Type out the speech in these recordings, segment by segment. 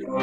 Good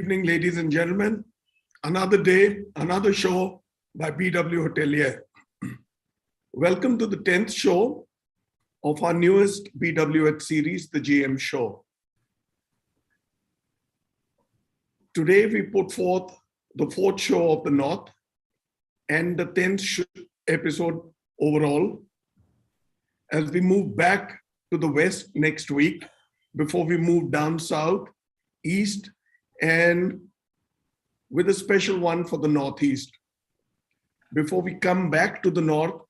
evening, ladies and gentlemen. Another day, another show by BW Hotelier. Welcome to the 10th show of our newest BWH series, the GM Show. Today, we put forth the 4th show of the North and the 10th episode overall as we move back to the West next week before we move down South, East, and with a special one for the Northeast. Before we come back to the North,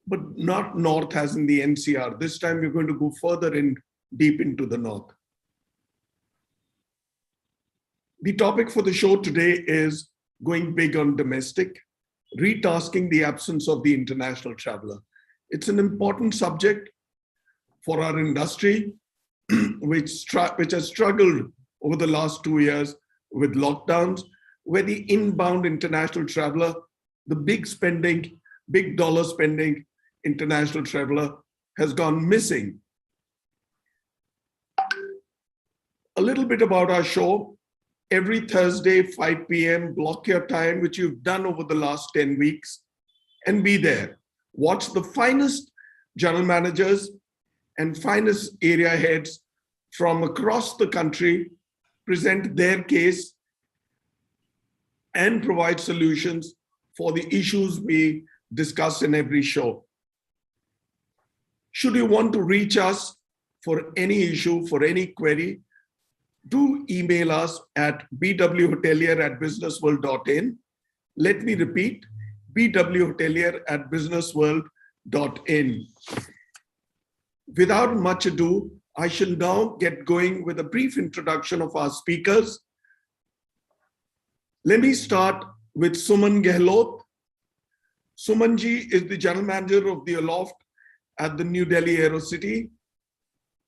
but not North as in the NCR. This time we're going to go further in, deep into the North. The topic for the show today is going big on domestic, retasking the absence of the international traveler. It's an important subject for our industry, which has struggled over the last 2 years with lockdowns, where the inbound international traveler, the big spending, big dollar spending international traveler has gone missing. A little bit about our show. Every Thursday, 5 p.m., block your time, which you've done over the last 10 weeks, and be there. Watch the finest general managers and finest area heads from across the country present their case and provide solutions for the issues we discuss in every show. Should you want to reach us for any issue, for any query, do email us at bwhotelier@businessworld.in. Let me repeat, bwhotelier@businessworld.in. Without much ado, I shall now get going with a brief introduction of our speakers. Let me start with Suman Gehlot. Sumanji is the General Manager of the Aloft at the New Delhi Aerocity.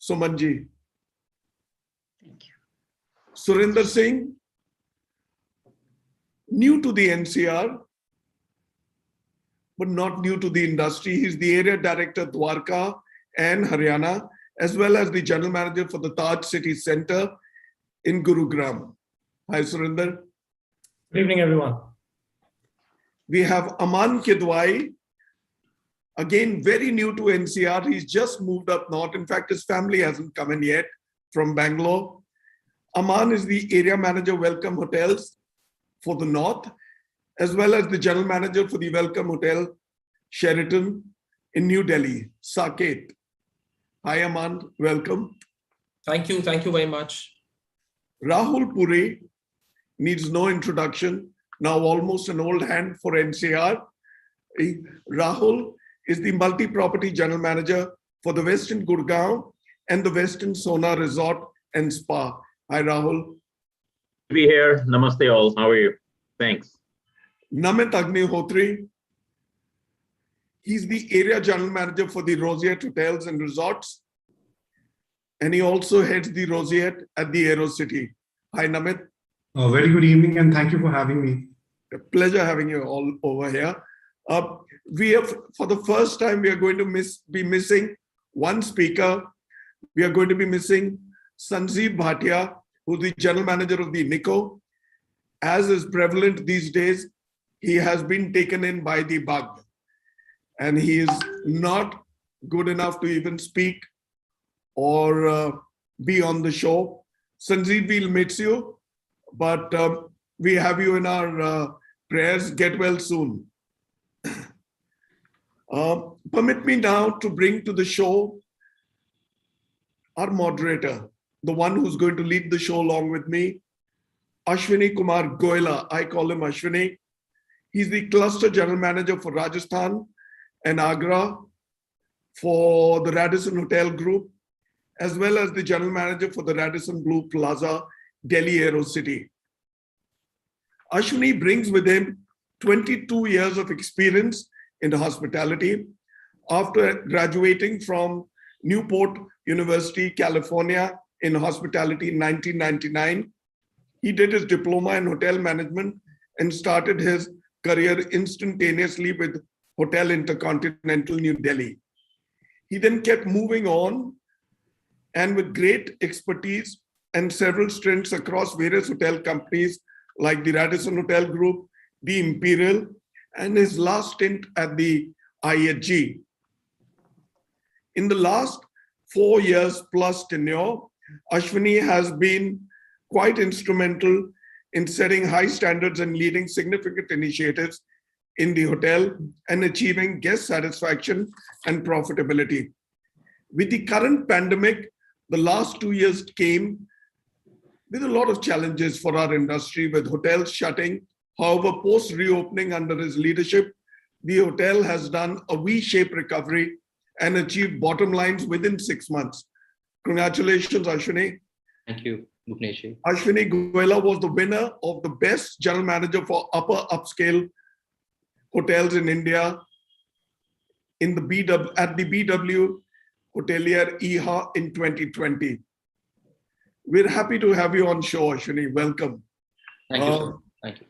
Sumanji. Thank you. Surinder Singh, new to the NCR, but not new to the industry. He's the Area Director, Dwarka and Haryana, as well as the General Manager for the Taj City Center in Gurugram. Hi, Surinder. Good evening, everyone. We have Amaan Kidwai, again, very new to NCR. He's just moved up north. In fact, his family hasn't come in yet from Bangalore. Amaan is the Area Manager, Welcomhotels for the North, as well as the General Manager for the Welcomhotel, Sheraton in New Delhi, Saket. Hi, Amaan. Welcome. Thank you. Thank you very much. Rahul Puri needs no introduction. Now almost an old hand for NCR. Rahul is the multi-property general manager for the Westin Gurgaon and the Westin Sohna Resort and Spa. Hi, Rahul. To be here. Namaste all. How are you? Thanks. Namit Agnihotri. He's the area general manager for the Roseate Hotels and Resorts. And he also heads the Roseate at the Aerocity. Hi, Namit. Very good evening, and thank you for having me. A pleasure having you all over here. We have, for the first time, we are going to be missing one speaker. We are going to be missing Sanjeev Bhatia, who's the general manager of the NICO. As is prevalent these days, he has been taken in by the bug. And he is not good enough to even speak or be on the show. Sanjeev, we'll miss you, but we have you in our prayers. Get well soon. Permit me now to bring to the show our moderator, the one who's going to lead the show along with me, Ashwani Kumar Goela. I call him Ashwani. He's the Cluster General Manager for Rajasthan and Agra for the Radisson Hotel Group, as well as the General Manager for the Radisson Blue Plaza, Delhi Aero City. Ashwani brings with him 22 years of experience in hospitality. After graduating from Newport University, California in hospitality in 1999, he did his diploma in hotel management and started his career instantaneously with Hotel Intercontinental New Delhi. He then kept moving on, and with great expertise and several stints across various hotel companies like the Radisson Hotel Group, the Imperial, and his last stint at the IHG. In the last 4 years plus tenure, Ashwani has been quite instrumental in setting high standards and leading significant initiatives in the hotel and achieving guest satisfaction and profitability. With the current pandemic, the last 2 years came with a lot of challenges for our industry, with hotels shutting. However, post-reopening under his leadership, the hotel has done a V-shaped recovery and achieved bottom lines within 6 months. Congratulations, Ashwani. Thank you, Bhuvanesh. Ashwani Goela was the winner of the Best General Manager for Upper Upscale Hotels in India at the BW Hotelier EHA in 2020. We're happy to have you on show, Ashwani. Welcome. Thank you, sir. Thank you.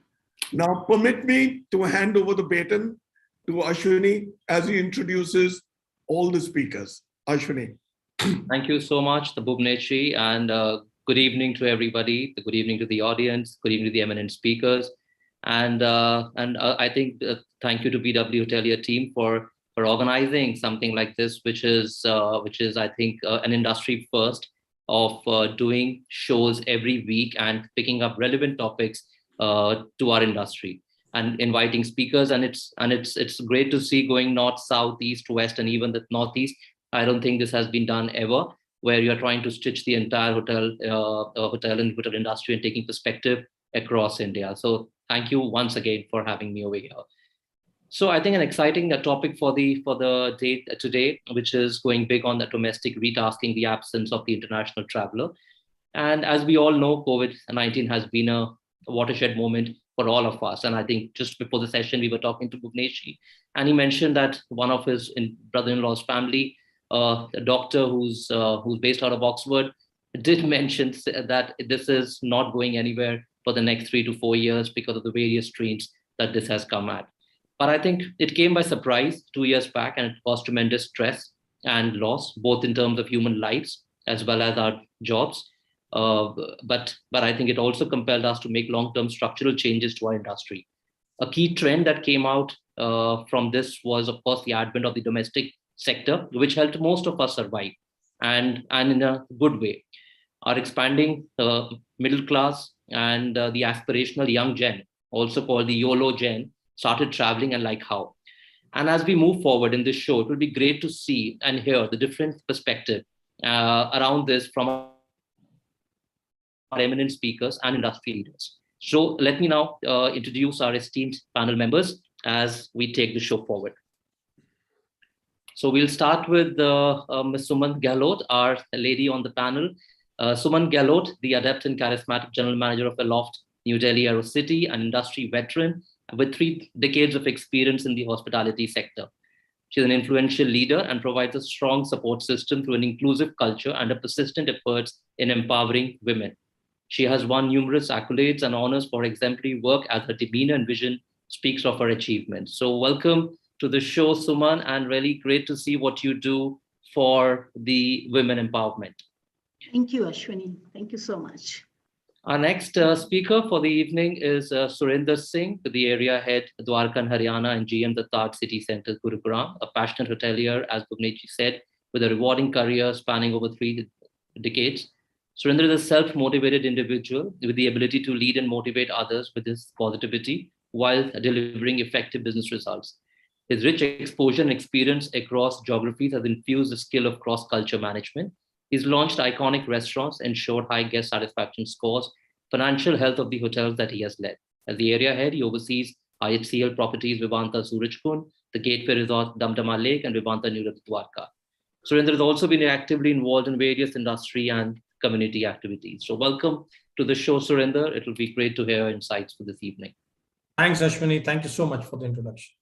Now, permit me to hand over the baton to Ashwani as he introduces all the speakers. Ashwani. Thank you so much, the Bhuvanesh, and good evening to everybody. Good evening to the audience. Good evening to the eminent speakers, and I think thank you to BW Hotelier team for organizing something like this, which is I think an industry first of doing shows every week and picking up relevant topics to our industry and inviting speakers. And it's great to see going north, south, east, west, and even the northeast. I don't think this has been done ever, where you're trying to stitch the entire hotel and hotel industry and taking perspective across India. So thank you once again for having me over here. So I think an exciting topic for the day today, which is going big on the domestic, retasking the absence of the international traveler. And as we all know, COVID-19 has been a watershed moment for all of us. And I think just before the session, we were talking to Bhuvanesh, and he mentioned that one of his brother-in-law's family, a doctor who's based out of Oxford, did mention that this is not going anywhere for the next 3 to 4 years because of the various strains that this has come at. But I think it came by surprise 2 years back, and it caused tremendous stress and loss, both in terms of human lives as well as our jobs. But I think it also compelled us to make long-term structural changes to our industry. A key trend that came out from this was, of course, the advent of the domestic sector, which helped most of us survive, and in a good way. Our expanding middle class and the aspirational young gen, also called the YOLO gen, started traveling, and like how. And as we move forward in this show, it will be great to see and hear the different perspective around this from our eminent speakers and industry leaders. So let me now introduce our esteemed panel members as we take the show forward. So we'll start with Ms. Suman Gehlot, our lady on the panel. Suman Gehlot, the adept and charismatic general manager of Aloft New Delhi Aero City, an industry veteran with 3 decades of experience in the hospitality sector. She's an influential leader and provides a strong support system through an inclusive culture and a persistent efforts in empowering women. She has won numerous accolades and honors for exemplary work, as her demeanor and vision speaks of her achievements. So welcome to the show, Suman, and really great to see what you do for the women empowerment. Thank you, Ashwani. Thank you so much. Our next speaker for the evening is Surinder Singh, the area head, Dwarka and Haryana, and GM, the Taj City Centre, Gurugram, a passionate hotelier, as Bhuvanesh said, with a rewarding career spanning over 3 decades. Surinder is a self-motivated individual with the ability to lead and motivate others with his positivity while delivering effective business results. His rich exposure and experience across geographies has infused the skill of cross-culture management. He's launched iconic restaurants, ensured high guest satisfaction scores, financial health of the hotels that he has led. As the area head, he oversees IHCL properties Vivanta Surajkund, the Gateway Resort Damdama Lake, and Vivanta New Dwarka. Surinder has also been actively involved in various industry and community activities. So welcome to the show, Surinder. It will be great to hear your insights for this evening. Thanks, Ashwani. Thank you so much for the introduction.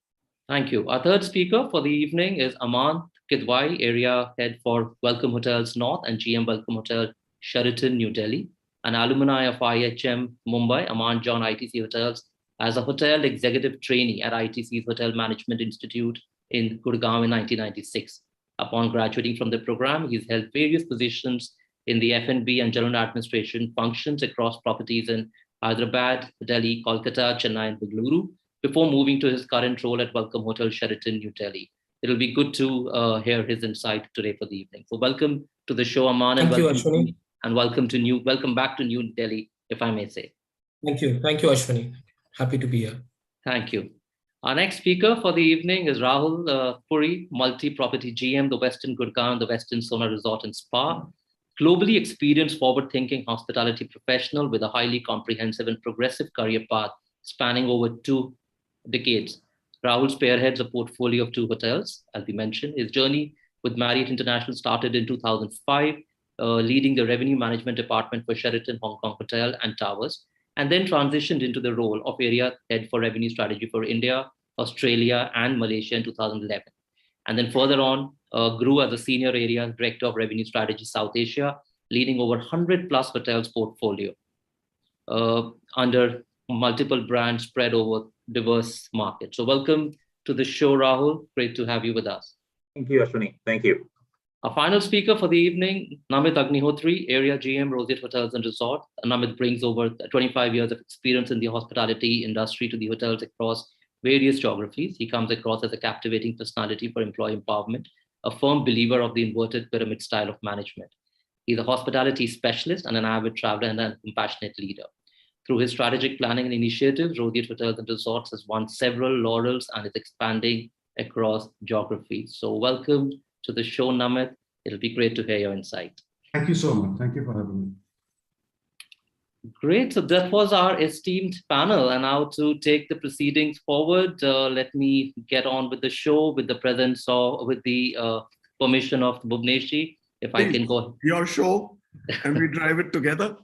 Thank you. Our third speaker for the evening is Amaan, Kidwai, area head for Welcomhotels North and GM Welcomhotel Sheraton, New Delhi. An alumni of IHM Mumbai, Amaan joined ITC Hotels as a hotel executive trainee at ITC's Hotel Management Institute in Gurgaon in 1996. Upon graduating from the program, he's held various positions in the F&B and general administration functions across properties in Hyderabad, Delhi, Kolkata, Chennai, and Bengaluru, before moving to his current role at Welcomhotel Sheraton, New Delhi. It'll be good to hear his insight today for the evening. So welcome to the show, Amaan, and welcome back to New Delhi, if I may say. Thank you, Ashwani. Happy to be here. Thank you. Our next speaker for the evening is Rahul Puri, multi-property GM, the Westin Gurgaon, the Westin Sohna Resort and Spa. Globally experienced, forward-thinking hospitality professional with a highly comprehensive and progressive career path spanning over 2 decades. Rahul spearheads a portfolio of 2 hotels, as we mentioned. His journey with Marriott International started in 2005, leading the revenue management department for Sheraton Hong Kong Hotel and Towers, and then transitioned into the role of area head for revenue strategy for India, Australia, and Malaysia in 2011. And then further on, grew as a senior area director of revenue strategy South Asia, leading over 100 plus hotels portfolio under multiple brands spread over diverse markets. So welcome to the show, Rahul. Great to have you with us. Thank you, Ashwani. Thank you. Our final speaker for the evening, Namit Agnihotri, area GM, Roseate Hotels and Resort. Namit brings over 25 years of experience in the hospitality industry to the hotels across various geographies. He comes across as a captivating personality for employee empowerment, a firm believer of the inverted pyramid style of management. He's a hospitality specialist and an avid traveler and a compassionate leader. Through his strategic planning and initiatives, Roseate Hotels and Resorts has won several laurels and is expanding across geographies. So welcome to the show, Namit. It'll be great to hear your insight. Thank you so much. Thank you for having me. Great. So that was our esteemed panel. And now to take the proceedings forward, let me get on with the show with the presence of, with the permission of Bhuvanesh, if I can go. Your show, and we drive it together.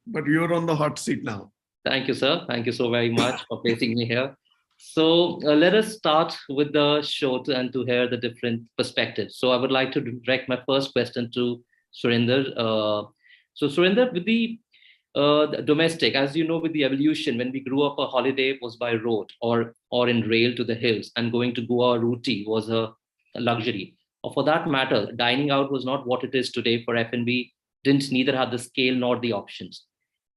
But you're on the hot seat now. Thank you, sir. Thank you so very much for placing me here. So let us start with the show and to hear the different perspectives. So I would like to direct my first question to Surinder. So Surinder, with the domestic, as you know, with the evolution, when we grew up, a holiday was by road or in rail to the hills, and going to Goa Rooti was a luxury. Or for that matter, dining out was not what it is today for F&B, didn't neither have the scale nor the options.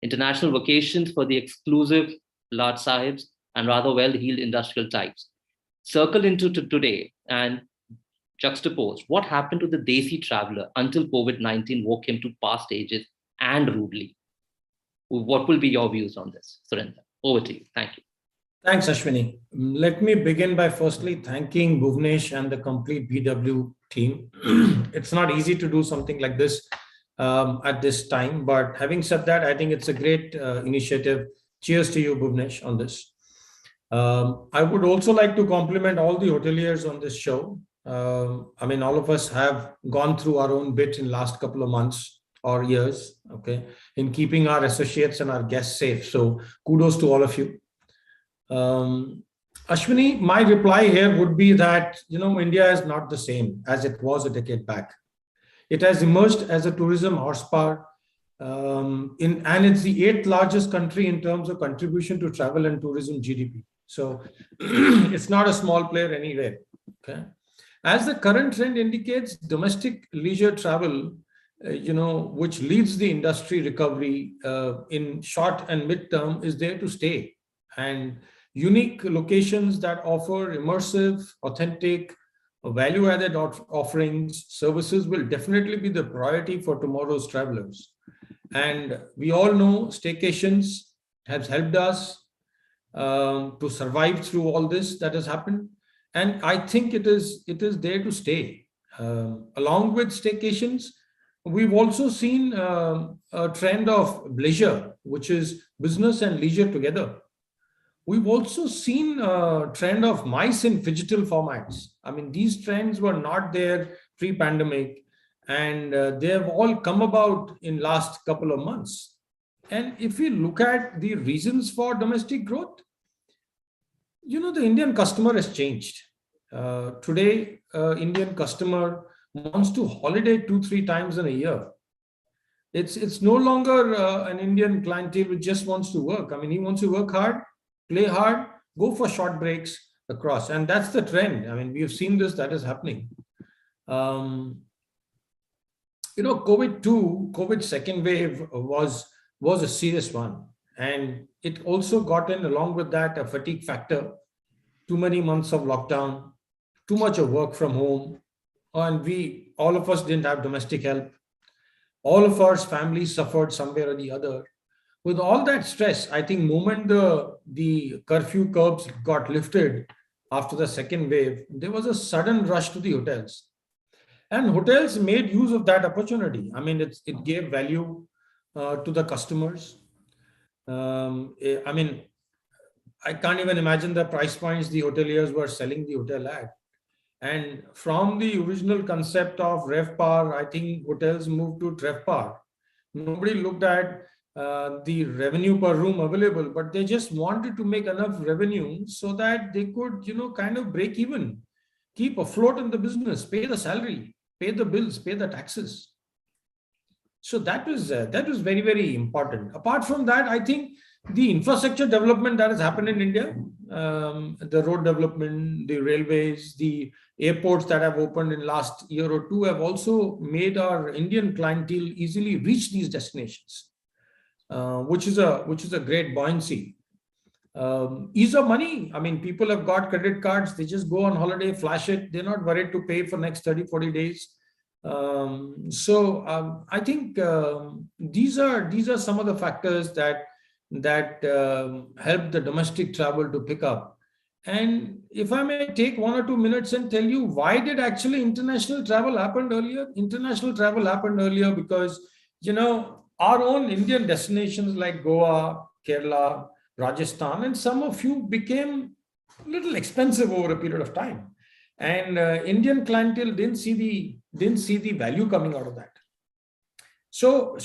International vacations for the exclusive large sahibs and rather well-heeled industrial types. Circle into today and juxtapose what happened to the Desi traveler until COVID-19 woke him to past ages and rudely. What will be your views on this, Surinder? Over to you. Thank you. Thanks, Ashwani. Let me begin by firstly thanking Bhuvanesh and the complete BW team. It's not easy to do something like this at this time, but having said that, I think it's a great initiative. Cheers to you, Bhuvanesh, on this. I would also like to compliment all the hoteliers on this show. I mean, all of us have gone through our own bit in last couple of months or years, okay, in keeping our associates and our guests safe. So kudos to all of you. Ashwani, my reply here would be that, you know, India is not the same as it was a decade back. It has emerged as a tourism horsepower, and it's the 8th largest country in terms of contribution to travel and tourism GDP. So it's not a small player anywhere. Okay. As the current trend indicates, domestic leisure travel, which leads the industry recovery in short and mid-term, is there to stay. And unique locations that offer immersive, authentic, value-added offerings, services will definitely be the priority for tomorrow's travelers. And we all know staycations has helped us to survive through all this that has happened. And I think it is there to stay. Along with staycations, we've also seen a trend of leisure, which is business and leisure together. We've also seen a trend of MICE in phygital formats. I mean, these trends were not there pre-pandemic, and they have all come about in last couple of months. And if we look at the reasons for domestic growth, the Indian customer has changed. Today, Indian customer wants to holiday 2-3 times in a year. It's no longer an Indian clientele who just wants to work. I mean, he wants to work hard, play hard, go for short breaks across. And that's the trend. I mean, we have seen this, that is happening. COVID second wave was a serious one. And it also got in along with that a fatigue factor, too many months of lockdown, too much of work from home. And all of us didn't have domestic help. All of our families suffered somewhere or the other. With all that stress, I think moment the curfew curbs got lifted after the second wave, there was a sudden rush to the hotels. And hotels made use of that opportunity. I mean, it gave value to the customers. I mean, I can't even imagine the price points the hoteliers were selling the hotel at. And from the original concept of RevPAR, I think hotels moved to TrevPAR. Nobody looked at the revenue per room available, but they just wanted to make enough revenue so that they could, kind of break even, keep afloat in the business, pay the salary, pay the bills, pay the taxes. So that was very, very important. Apart from that, I think the infrastructure development that has happened in India, the road development, the railways, the airports that have opened in last year or two have also made our Indian clientele easily reach these destinations, which is a great buoyancy. Ease of money. I mean, people have got credit cards. They just go on holiday, flash it. They're not worried to pay for next 30, 40 days. I think these are some of the factors that help the domestic travel to pick up. And if I may take 1 or 2 minutes and tell you why did actually international travel happen earlier? International travel happened earlier because, our own Indian destinations like Goa, Kerala, Rajasthan, and some of you became a little expensive over a period of time. And Indian clientele didn't see the value coming out of that. So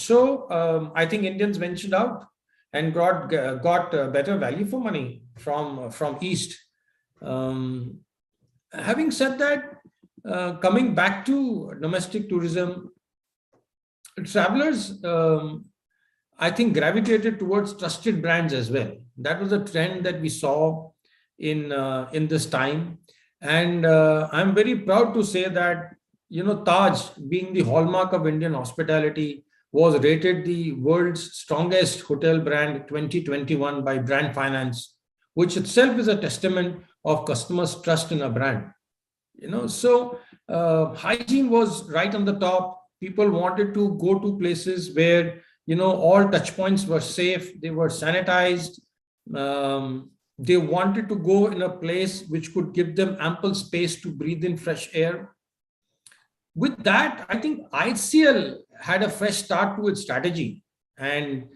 I think Indians ventured out and got better value for money from East. Having said that, coming back to domestic tourism, travelers, I think, gravitated towards trusted brands as well. That was a trend that we saw in this time. And I'm very proud to say that, Taj, being the hallmark of Indian hospitality, was rated the world's strongest hotel brand 2021 by Brand Finance, which itself is a testament of customers' trust in a brand. So hygiene was right on the top. People wanted to go to places where, all touch points were safe. They were sanitized. They wanted to go in a place which could give them ample space to breathe in fresh air. With that, I think IHCL had a fresh start to its strategy and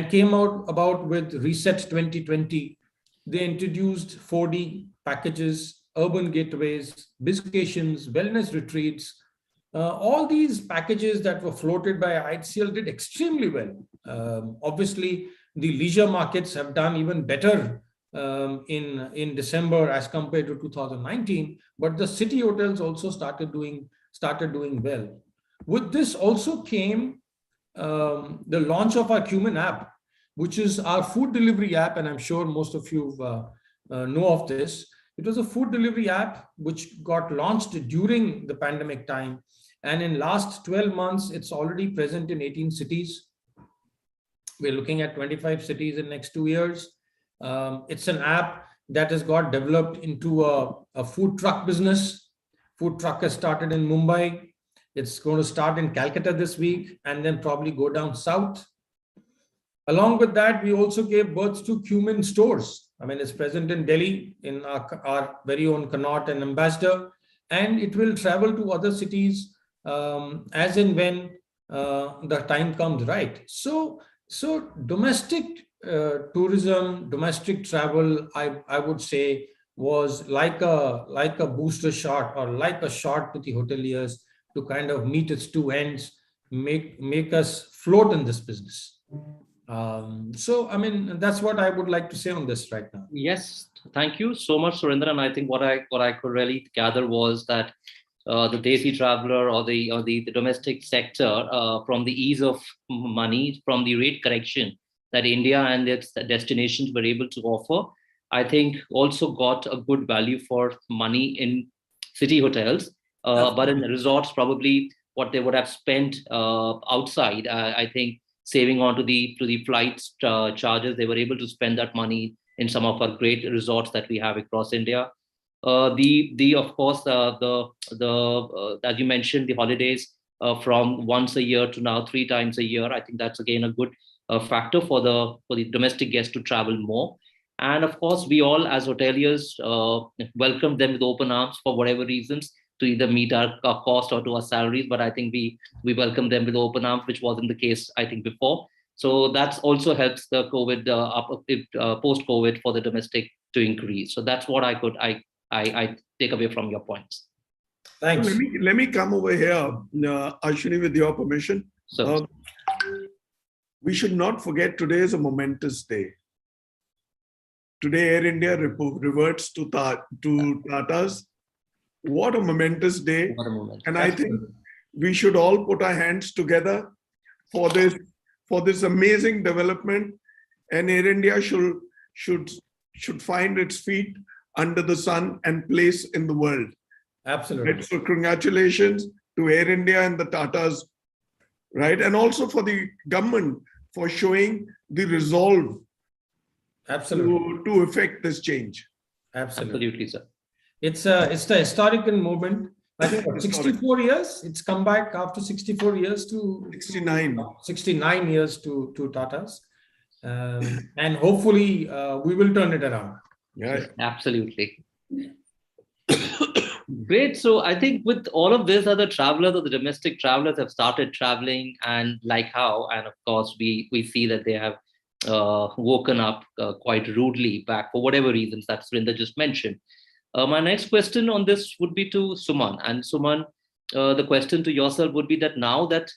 came about with Reset 2020. They introduced 4D packages, urban gateways, bizcations, wellness retreats. All these packages that were floated by IHCL did extremely well. Obviously, the leisure markets have done even better in December as compared to 2019, but the city hotels also started doing well. With this also came the launch of our Cumin app, which is our food delivery app, and I'm sure most of you know of this. It was a food delivery app which got launched during the pandemic time, and in last 12 months, it's already present in 18 cities. We're looking at 25 cities in next 2 years. It's an app that has got developed into a food truck business. Food truck has started in Mumbai. It's going to start in Calcutta this week and then probably go down south Along with that, we also gave birth to Cumin stores. I mean, it's present in Delhi in our very own Connaught and Ambassador, and it will travel to other cities as and when the time comes right. So domestic tourism, domestic travel, I would say, was like a booster shot, or like a shot to the hoteliers to kind of meet its two ends, make us float in this business. So, I mean, that's what I would like to say on this right now. Yes, thank you so much, Surinder. And I think what I could really gather was that the Desi traveler or the domestic sector, from the ease of money, from the rate correction that India and its destinations were able to offer, I think also got a good value for money in city hotels, but in the resorts, probably what they would have spent outside, I think saving on to the flights charges, they were able to spend that money in some of our great resorts that we have across India. Of course, as you mentioned, the holidays from once a year to now 3 times a year. I think that's again a good factor for the domestic guests to travel more. And of course, we all as hoteliers welcome them with open arms for whatever reasons, to either meet our cost or to our salaries. But I think we welcome them with open arms, which wasn't the case, I think, before. So that also helps the COVID post-COVID for the domestic to increase. So that's what I take away from your points. Thanks. Let me come over here, Ashwani, with your permission. So we should not forget today is a momentous day. Today, Air India reverts to Tatas. What a momentous day. what a moment. And I think we should all put our hands together for this amazing development. And Air India should find its feet under the sun and place in the world. Absolutely. Right? So congratulations to Air India and the Tatas, right? And also for the government for showing the resolve to effect this change. Absolutely, sir. It's the historical moment. I think 64 years. It's come back after 64 years to 69 years to Tatas, and hopefully we will turn it around. Yeah, Absolutely. Great. So I think with all of this, other travelers or the domestic travelers have started traveling, and like how, and of course we see that they have woken up quite rudely back for whatever reasons that Surinder just mentioned. My next question on this would be to Suman. And Suman, the question to yourself would be that now that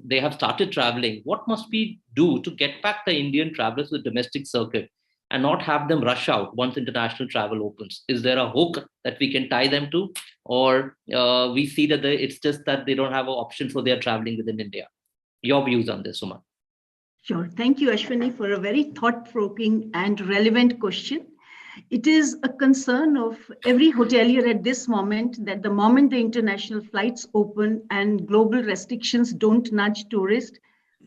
they have started traveling, what must we do to get back the Indian travelers to the domestic circuit and not have them rush out once international travel opens? Is there a hook that we can tie them to? Or we see that it's just that they don't have an option, so they're traveling within India? Your views on this, Suman? Sure. Thank you, Ashwani, for a very thought-provoking and relevant question. It is a concern of every hotelier at this moment that the moment the international flights open and global restrictions don't nudge tourists,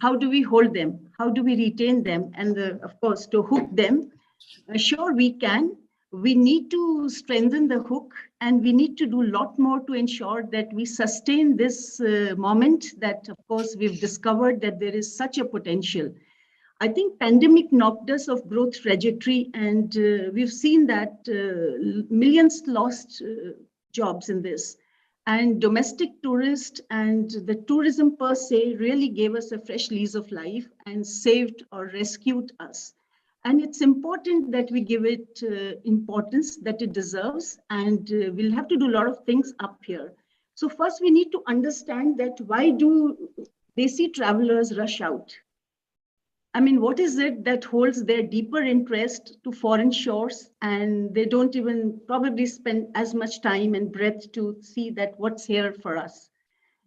how do we hold them? How do we retain them? And of course, to hook them, sure we can. We need to strengthen the hook, and we need to do a lot more to ensure that we sustain this moment that, of course, we've discovered that there is such a potential. I think pandemic knocked us off growth trajectory, and we've seen that millions lost jobs in this. And domestic tourists and the tourism per se really gave us a fresh lease of life and saved or rescued us. And it's important that we give it importance that it deserves, and we'll have to do a lot of things up here. So first we need to understand that why do Desi travelers rush out? I mean, what is it that holds their deeper interest to foreign shores, and they don't even probably spend as much time and breadth to see that what's here for us?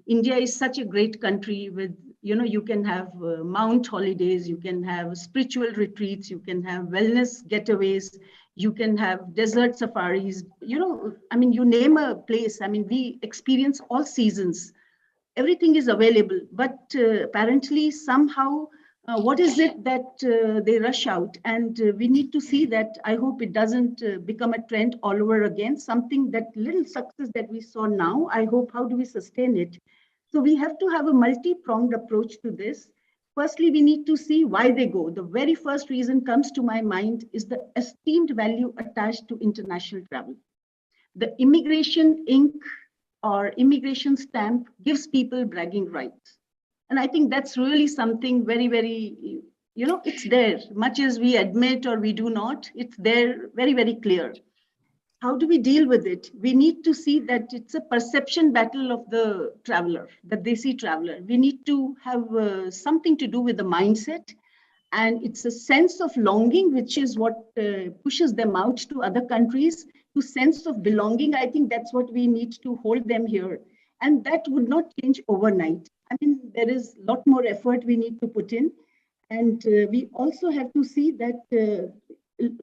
India is such a great country with, you can have mount holidays, you can have spiritual retreats, you can have wellness getaways, you can have desert safaris, you name a place. I mean, we experience all seasons. Everything is available, but apparently somehow, what is it that they rush out? And we need to see that. I hope it doesn't become a trend all over again. Something that little success that we saw now, I hope, how do we sustain it? So we have to have a multi-pronged approach to this. Firstly, we need to see why they go. The very first reason comes to my mind is the esteemed value attached to international travel. The immigration ink or immigration stamp gives people bragging rights. And I think that's really something very, very, it's there. Much as we admit or we do not, it's there, very, very clear. How do we deal with it? We need to see that it's a perception battle of the traveler, the Desi traveler. We need to have something to do with the mindset. And it's a sense of longing, which is what pushes them out to other countries, to sense of belonging. I think that's what we need to hold them here. And that would not change overnight. I mean, there is a lot more effort we need to put in. And we also have to see that,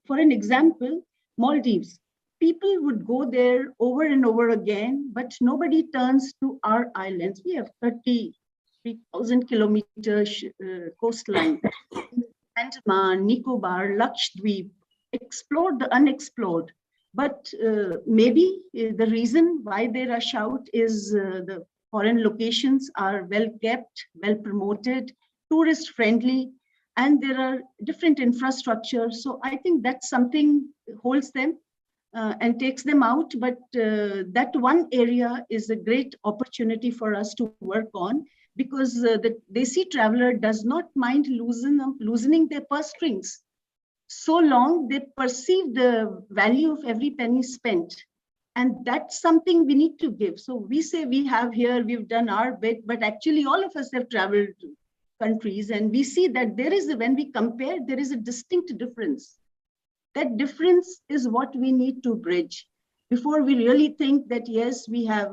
for an example, Maldives. People would go there over and over again, but nobody turns to our islands. We have 33,000 kilometers coastline. Andaman, Nicobar, Lakshadweep, explored the unexplored. But maybe the reason why they rush out is the foreign locations are well kept, well promoted, tourist friendly, and there are different infrastructure. So I think that's something holds them and takes them out. But that one area is a great opportunity for us to work on, because the Desi traveler does not mind loosening their purse strings. So long they perceive the value of every penny spent. And that's something we need to give. So we say we have here, we've done our bit, but actually all of us have traveled to countries, and we see that there is, when we compare, there is a distinct difference. That difference is what we need to bridge before we really think that, yes, we have,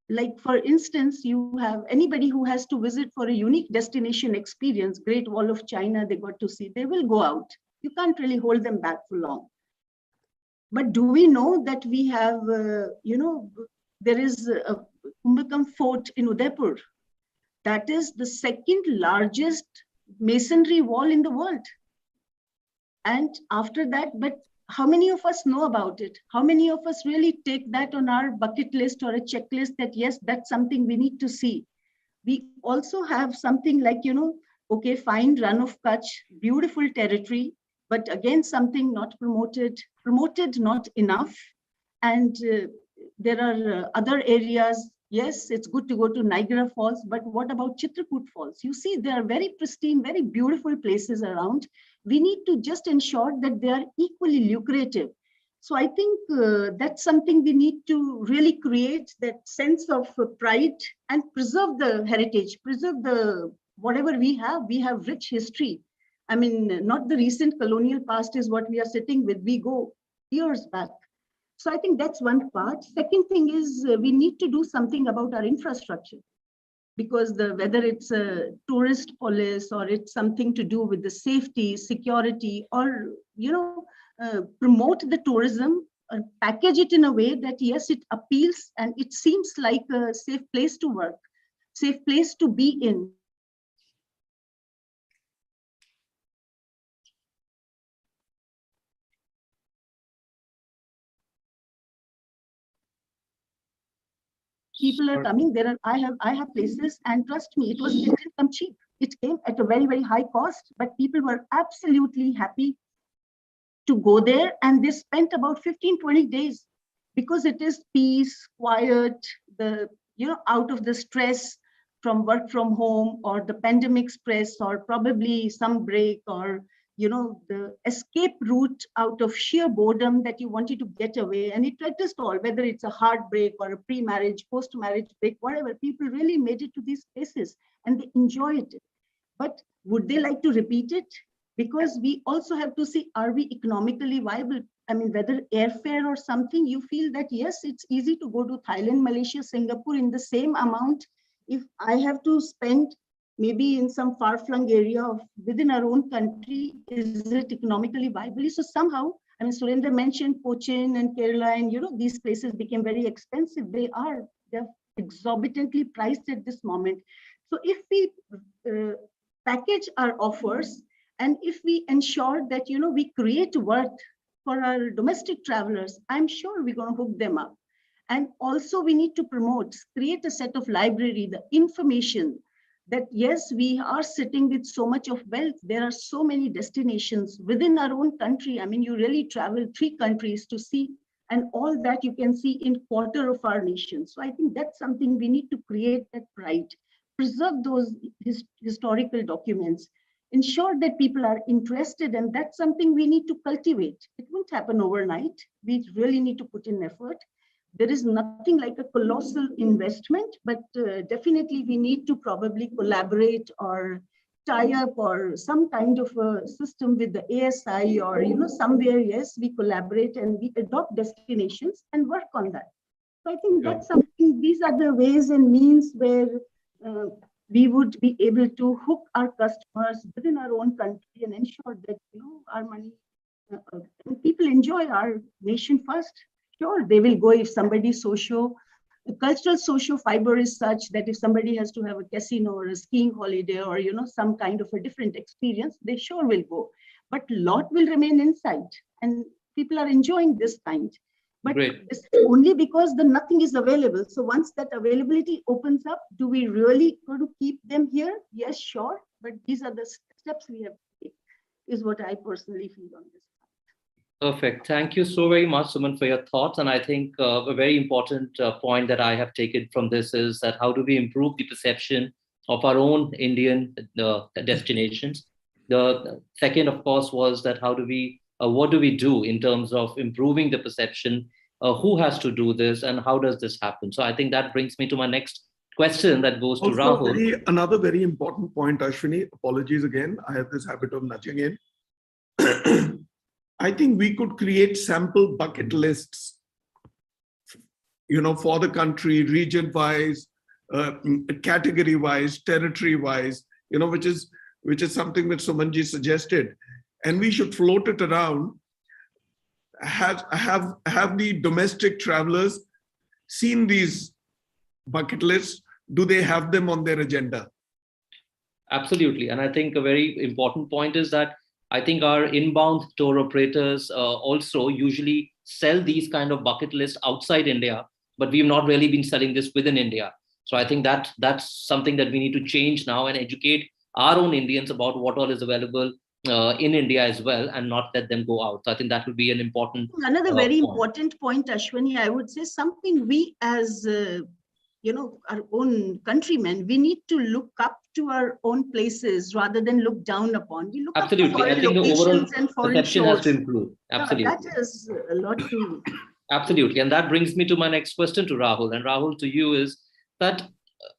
like, for instance, you have anybody who has to visit for a unique destination experience, Great Wall of China, they got to see, they will go out. You can't really hold them back for long. But do we know that we have, there is a Kumbhakarna fort in Udaipur. That is the second largest masonry wall in the world. And after that, but how many of us know about it? How many of us really take that on our bucket list or a checklist that, yes, that's something we need to see? We also have something like, okay, fine, Run of Kutch, beautiful territory, but again, something not promoted not enough. And there are other areas. Yes, it's good to go to Niagara Falls, but what about Chitrakoot Falls? You see, there are very pristine, very beautiful places around. We need to just ensure that they are equally lucrative. So I think that's something we need to really create, that sense of pride and preserve the heritage, preserve the whatever we have. We have rich history. I mean, not the recent colonial past is what we are sitting with. We go years back. So I think that's one part. Second thing is we need to do something about our infrastructure, because whether it's a tourist police or it's something to do with the safety, security, or promote the tourism, or package it in a way that, yes, it appeals and it seems like a safe place to work, safe place to be in. People are coming. I have places, and trust me, it didn't come cheap. It came at a very, very high cost, but people were absolutely happy to go there, and they spent about 15-20 days, because it is peace, quiet, out of the stress from work from home or the pandemic stress, or probably some break, or the escape route out of sheer boredom that you wanted to get away. And it addressed all, whether it's a heartbreak or a pre-marriage, post-marriage break, whatever. People really made it to these places and they enjoyed it. But would they like to repeat it? Because we also have to see, are we economically viable? I mean, whether airfare or something, you feel that, yes, it's easy to go to Thailand, Malaysia, Singapore in the same amount. If I have to spend maybe in some far-flung area within our own country, is it economically viable? So somehow, I mean, Surinder mentioned Cochin and Kerala, and these places became very expensive. They're exorbitantly priced at this moment. So if we package our offers, and if we ensure that we create worth for our domestic travelers, I'm sure we're going to hook them up. And also we need to promote, create a set of library, the information, that yes, we are sitting with so much of wealth. There are so many destinations within our own country. I mean, you really travel 3 countries to see, and all that you can see in quarter of our nation. So I think that's something we need to create, that pride, preserve those historical documents, ensure that people are interested, and that's something we need to cultivate. It won't happen overnight. We really need to put in effort. There is nothing like a colossal investment, but definitely we need to probably collaborate or tie up or some kind of a system with the ASI, or somewhere, yes, we collaborate and we adopt destinations and work on that. So I think that's something, these are the ways and means where we would be able to hook our customers within our own country and ensure that our money, and people enjoy our nation first. Sure, they will go if somebody the cultural socio fiber is such that if somebody has to have a casino or a skiing holiday or some kind of a different experience, they sure will go. But lot will remain inside, and people are enjoying this kind. But this is only because nothing is available. So once that availability opens up, do we really go to keep them here? Yes, sure. But these are the steps we have to take, is what I personally feel on this. Perfect. Thank you so very much, Suman, for your thoughts. And I think a very important point that I have taken from this is that how do we improve the perception of our own Indian destinations? The second, of course, was that how do we, what do we do in terms of improving the perception? Who has to do this, and how does this happen? So I think that brings me to my next question that goes to Rahul. Another very important point, Ashwani, apologies again. I have this habit of nudging in. I think we could create sample bucket lists, for the country, region-wise, category-wise, territory-wise, which is something that Sumanji suggested, and we should float it around. Have the domestic travelers seen these bucket lists? Do they have them on their agenda? Absolutely, and I think a very important point is that I think our inbound tour operators also usually sell these kind of bucket lists outside India, but we've not really been selling this within India. So I think that's something that we need to change now and educate our own Indians about what all is available in India as well, and not let them go out. So I think that would be an important Another very important point, Ashwani, I would say something we as our own countrymen, we need to look up to our own places rather than look down upon. We look absolutely. Up to I think the overall perception has to shores. improve. Absolutely. That is a lot to. Absolutely. And that brings me to my next question to Rahul. And Rahul, to you is that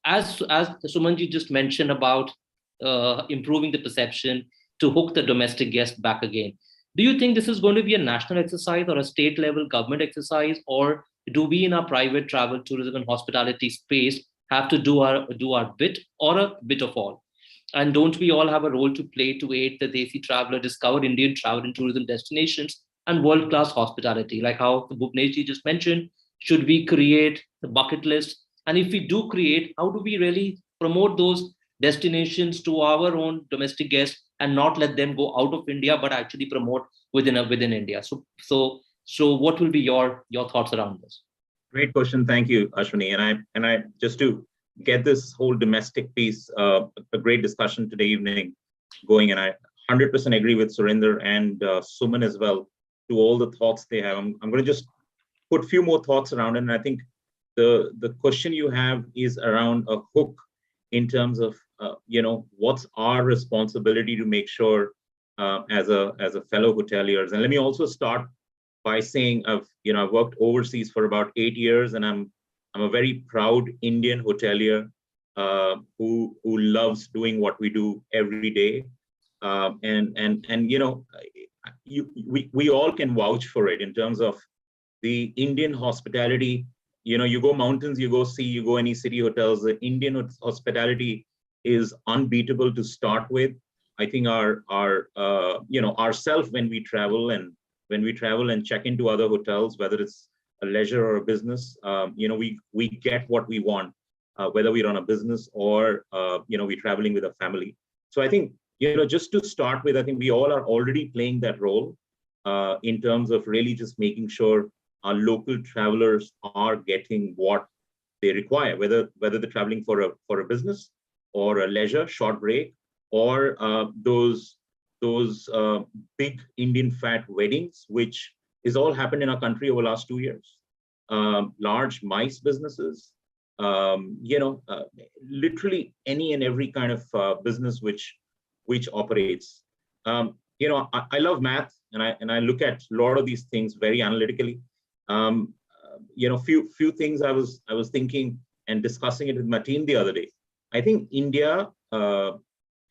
as Sumanji just mentioned about improving the perception to hook the domestic guest back again, do you think this is going to be a national exercise or a state level government exercise, or do we in our private travel, tourism and hospitality space have to do our bit, or a bit of all? And don't we all have a role to play to aid the Desi traveler discover Indian travel and tourism destinations and world-class hospitality? Like how Bhuvanesh just mentioned, should we create the bucket list? And if we do create, how do we really promote those destinations to our own domestic guests and not let them go out of India, but actually promote within India? So what will be your thoughts around this? Great question. Thank you, Ashwani. And I just to get this whole domestic piece, a great discussion today evening going. And I 100% agree with Surinder and Suman as well to all the thoughts they have. I'm going to just put a few more thoughts around it. And I think the question you have is around a hook in terms of, what's our responsibility to make sure as a fellow hoteliers. And let me also start by saying I've worked overseas for about 8 years, and I'm a very proud Indian hotelier who loves doing what we do every day. We all can vouch for it in terms of the Indian hospitality. You go mountains, you go sea, you go any city hotels, the Indian hospitality is unbeatable to start with. I think ourself when we travel and check into other hotels, whether it's a leisure or a business, we get what we want, whether we're on a business or, we're traveling with a family. So I think, just to start with, I think we all are already playing that role in terms of really just making sure our local travelers are getting what they require, whether they're traveling for a business or a leisure short break, or those big Indian fat weddings, which is all happened in our country over the last 2 years. Large MICE businesses, literally any and every kind of business which operates. I love math, and I look at a lot of these things very analytically. Few things I was thinking and discussing it with my team the other day. I think India,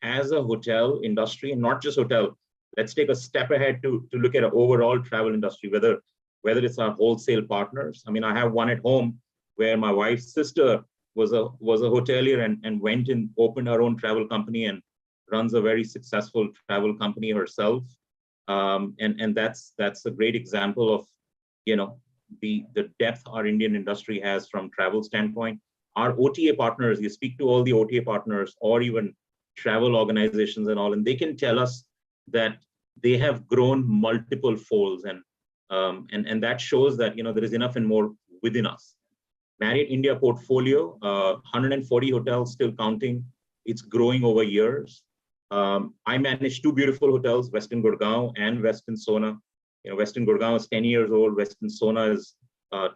as a hotel industry, and not just hotel, let's take a step ahead to look at an overall travel industry, whether it's our wholesale partners. I mean, I have one at home where my wife's sister was a hotelier and went and opened her own travel company and runs a very successful travel company herself. And that's a great example of, the depth our Indian industry has from travel standpoint. Our OTA partners, you speak to all the OTA partners or even travel organizations and all, and they can tell us that they have grown multiple folds, and that shows that there is enough and more within us. Marriott India portfolio, 140 hotels still counting. It's growing over years. I manage two beautiful hotels, Westin Gurgaon and Westin Sohna. Westin Gurgaon is 10 years old. Westin Sohna is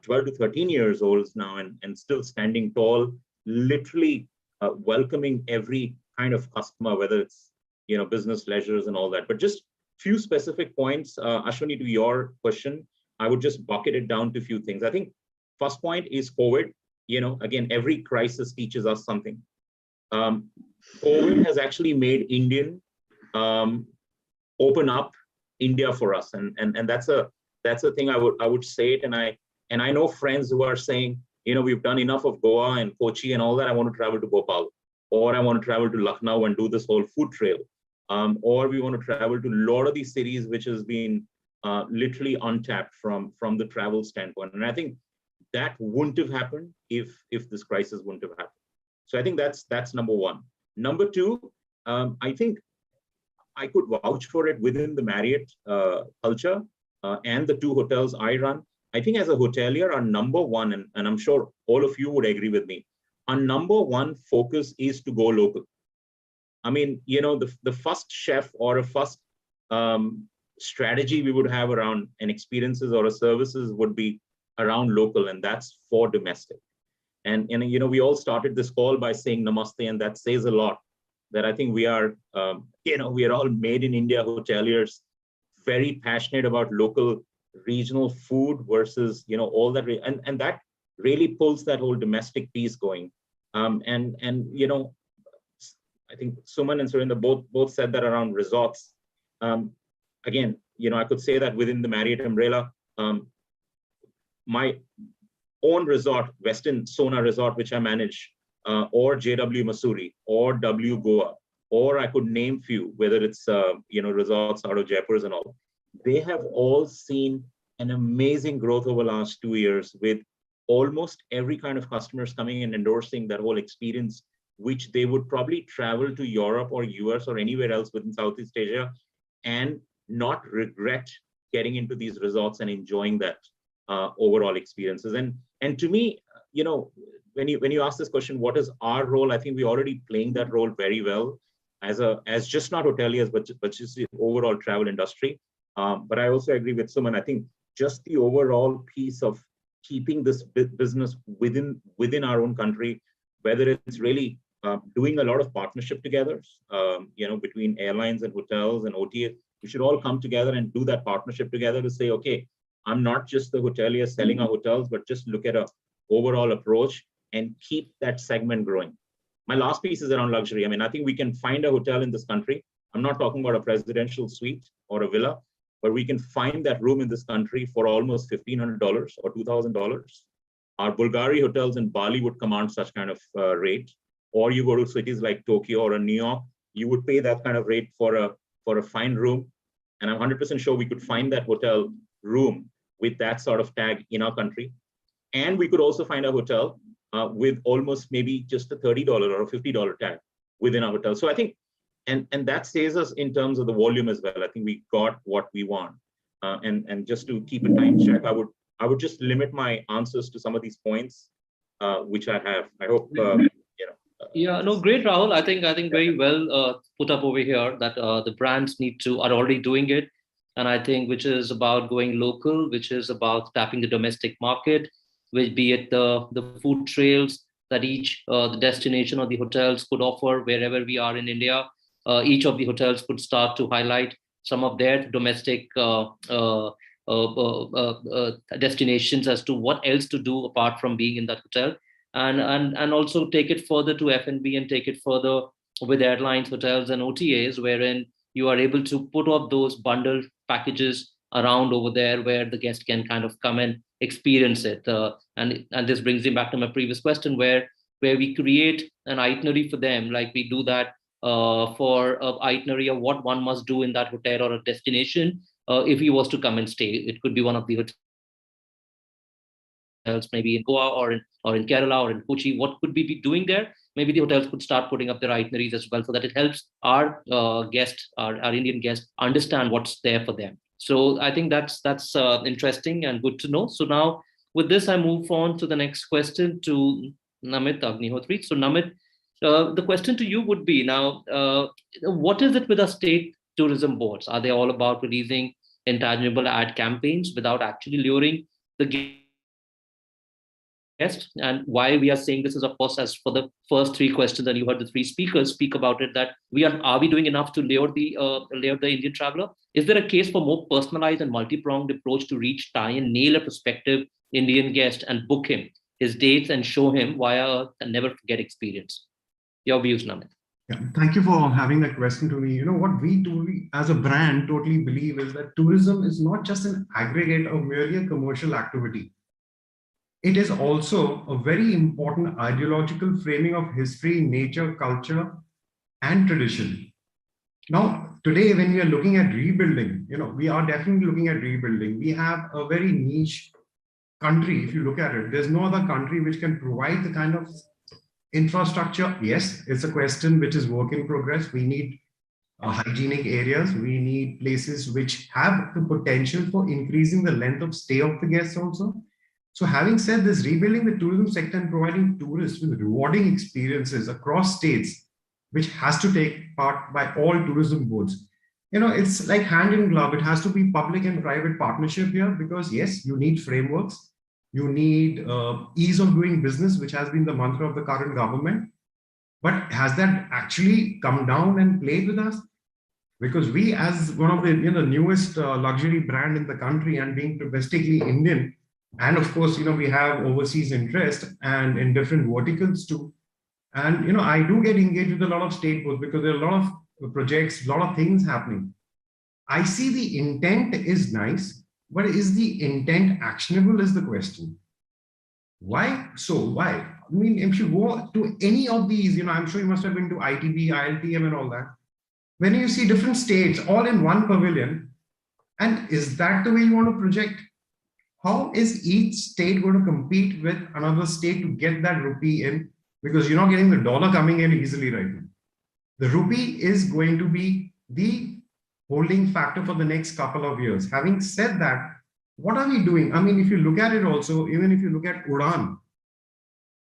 12 to 13 years old now, and still standing tall, literally welcoming every kind of customer, whether it's business, leisures, and all that. But just few specific points, Ashwani, to your question, I would just bucket it down to a few things. I think first point is COVID. Again, every crisis teaches us something. COVID has actually made Indian open up India for us, and that's a thing I would say it. And I know friends who are saying, we've done enough of Goa and Kochi and all that. I want to travel to Bhopal, or I want to travel to Lucknow and do this whole food trail, or we want to travel to a lot of these cities which has been literally untapped from the travel standpoint. And I think that wouldn't have happened if this crisis wouldn't have happened. So I think that's number one. Number two, I think I could vouch for it within the Marriott culture and the two hotels I run. I think as a hotelier, our number one, and I'm sure all of you would agree with me, our number one focus is to go local. I mean, the first chef or a first strategy we would have around an experiences or a services would be around local, and that's for domestic. And we all started this call by saying namaste, and that says a lot. That I think we are, we are all made in India hoteliers, very passionate about local, regional food versus, all that, and that really pulls that whole domestic piece going. I think Suman and Surinder both said that around resorts. Again, I could say that within the Marriott umbrella, my own resort, Westin Sohna Resort, which I manage, or JW Mussoorie, or W Goa, or I could name few, whether it's resorts out of Jaipurs and all. They have all seen an amazing growth over the last 2 years, with almost every kind of customers coming and endorsing that whole experience, which they would probably travel to Europe or US or anywhere else within Southeast Asia and not regret getting into these resorts and enjoying that overall experiences. And to me, when you ask this question, what is our role? I think we're already playing that role very well as just not hoteliers, but just the overall travel industry. But I also agree with Suman. I think just the overall piece of keeping this business within our own country, whether it's really doing a lot of partnership together, between airlines and hotels and OTA, we should all come together and do that partnership together to say, okay, I'm not just the hotelier selling our hotels, but just look at a overall approach and keep that segment growing. My last piece is around luxury. I mean, I think we can find a hotel in this country. I'm not talking about a presidential suite or a villa, but we can find that room in this country for almost $1,500 or $2,000. Our Bulgari hotels in Bali would command such kind of rate. Or you go to cities like Tokyo or New York, you would pay that kind of rate for a fine room. And I'm 100% sure we could find that hotel room with that sort of tag in our country. And we could also find a hotel with almost maybe just a $30 or a $50 tag within our hotel. So I think, and that saves us in terms of the volume as well. I think we got what we want. And just to keep a time check, I would just limit my answers to some of these points, which I have. I hope, Yeah, no, great, Rahul. I think very well put up over here that the brands are already doing it, and I think which is about going local, which is about tapping the domestic market, which be it the food trails that each the destination or the hotels could offer wherever we are in India. Each of the hotels could start to highlight some of their domestic destinations as to what else to do apart from being in that hotel, and also take it further to F&B and take it further with airlines, hotels, and OTAs, wherein you are able to put up those bundled packages around over there where the guest can kind of come and experience it. And this brings me back to my previous question, where we create an itinerary for them, like we do that for an itinerary of what one must do in that hotel or a destination if he was to come and stay. It could be one of the hotels maybe in Goa or in Kerala or in Kochi. What could we be doing there? Maybe the hotels could start putting up their itineraries as well, so that it helps our guests, our Indian guests, understand what's there for them. So I think that's interesting and good to know. So now with this, I move on to the next question to Namit Agnihotri. So Namit, the question to you would be now, what is it with our state tourism boards? Are they all about releasing intangible ad campaigns without actually luring the guest? And why we are saying this is, of course, as for the first three questions, and you heard the three speakers speak about it, that are we doing enough to lure the Indian traveler? Is there a case for more personalized and multi-pronged approach to reach, tie, and nail a prospective Indian guest and book him his dates and show him via a never forget experience? Your views, Namit. Yeah, thank you for having that question to me. You know, what we as a brand totally believe is that tourism is not just an aggregate or merely a commercial activity. It is also a very important ideological framing of history, nature, culture, and tradition. Now, today, when we are looking at rebuilding, we are definitely looking at rebuilding. We have a very niche country. If you look at it, there's no other country which can provide the kind of infrastructure. Yes, it's a question which is work in progress. We need hygienic areas. We need places which have the potential for increasing the length of stay of the guests also. So having said this, rebuilding the tourism sector and providing tourists with rewarding experiences across states, which has to take part by all tourism boards. It's like hand in glove. It has to be public and private partnership here, because yes, you need frameworks. You need ease of doing business, which has been the mantra of the current government. But has that actually come down and played with us? Because we, as one of the newest luxury brand in the country and being domestically Indian, and of course, we have overseas interest and in different verticals too. And, I do get engaged with a lot of state boards because there are a lot of projects, a lot of things happening. I see the intent is nice, but is the intent actionable is the question. Why? So why? I mean, if you go to any of these, I'm sure you must have been to ITB, ILTM and all that. When you see different states all in one pavilion, and is that the way you want to project? How is each state going to compete with another state to get that rupee in? Because you're not getting the dollar coming in easily right now. The rupee is going to be the holding factor for the next couple of years. Having said that, what are we doing? I mean, if you look at it also, even if you look at Udan,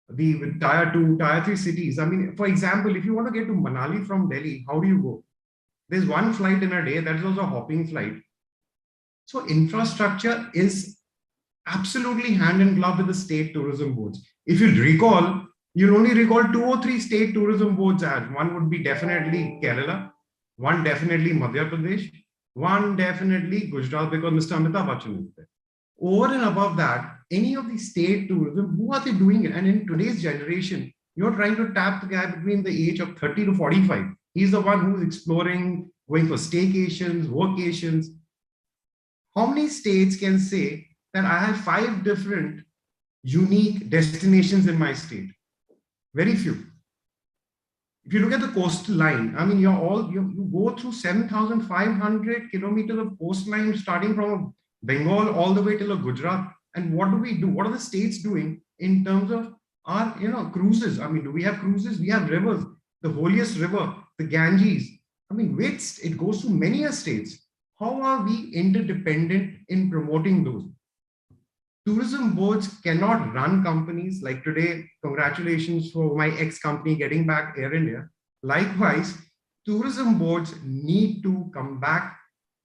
the tier 2, tier 3 cities. I mean, for example, if you want to get to Manali from Delhi, how do you go? There's one flight in a day. That is also a hopping flight. So infrastructure is absolutely hand in glove with the state tourism boards. If you recall, you'll only recall 2 or 3 state tourism boards as one would be definitely Kerala, one definitely Madhya Pradesh, one definitely Gujarat, because Mr. Amitabh Bachchan is there. Over and above that, any of the state tourism, who are they doing it? And in today's generation, you're trying to tap the guy between the age of 30 to 45. He's the one who's exploring, going for staycations, workations. How many states can say that I have 5 different unique destinations in my state? Very few. If you look at the coastal line, I mean, you go through 7,500 kilometers of coastline, starting from Bengal all the way till Gujarat. And what do we do? What are the states doing in terms of our, cruises? I mean, do we have cruises? We have rivers, the holiest river, the Ganges. I mean, it goes to many states. How are we interdependent in promoting those? tourism boards cannot run companies. Like today, congratulations for my ex-company getting back Air India. Likewise, tourism boards need to come back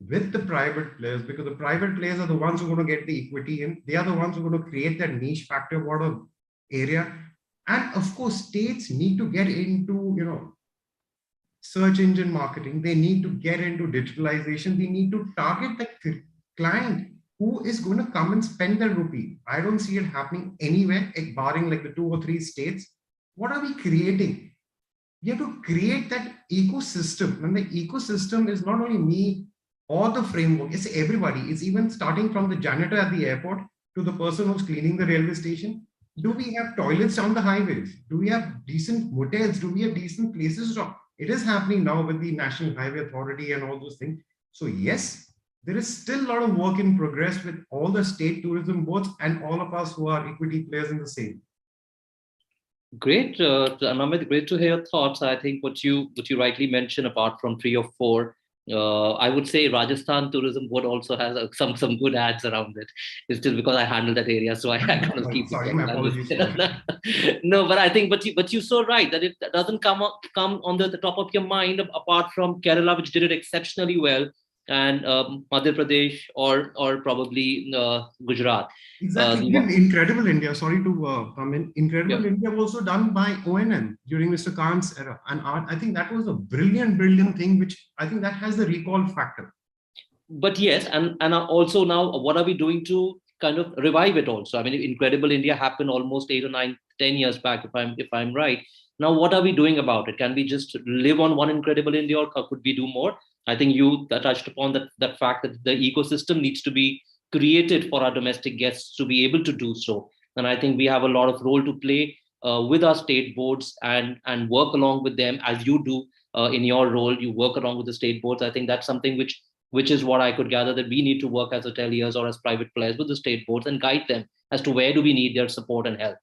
with the private players, because the private players are the ones who are going to get the equity in. They are the ones who are going to create that niche factor water area. And of course, states need to get into, search engine marketing. They need to get into digitalization. They need to target the client who is going to come and spend their rupee. I don't see it happening anywhere, barring like the 2 or 3 states. What are we creating? We have to create that ecosystem. And the ecosystem is not only me or the framework, it's everybody. It's even starting from the janitor at the airport to the person who's cleaning the railway station. Do we have toilets on the highways? Do we have decent hotels? Do we have decent places? It is happening now with the National Highway Authority and all those things. So yes, there is still a lot of work in progress with all the state tourism boards and all of us who are equity players in the same. Great, Namit, great to hear your thoughts. I think what you rightly mentioned, apart from 3 or 4, I would say Rajasthan Tourism Board also has some good ads around it. It's just because I handle that area, so I kind of keep. Sorry, my apologies. No, but I think, but you're so right that it doesn't come on the top of your mind, apart from Kerala, which did it exceptionally well, and Madhya Pradesh or probably Gujarat. Exactly. Even Incredible India, sorry to come in. Incredible India was also done by ONM during Mr. Khan's era. And I think that was a brilliant thing, which I think that has the recall factor. But yes, and also now, what are we doing to kind of revive it also? I mean, Incredible India happened almost 8 or 9, 10 years back, if I'm right. Now, what are we doing about it? Can we just live on one Incredible India, or could we do more? I think you touched upon that fact that the ecosystem needs to be created for our domestic guests to be able to do so. And I think we have a lot of role to play with our state boards and work along with them, as you do in your role. You work along with the state boards. I think that's something which is what I could gather, that we need to work as hoteliers or as private players with the state boards and guide them as to where do we need their support and help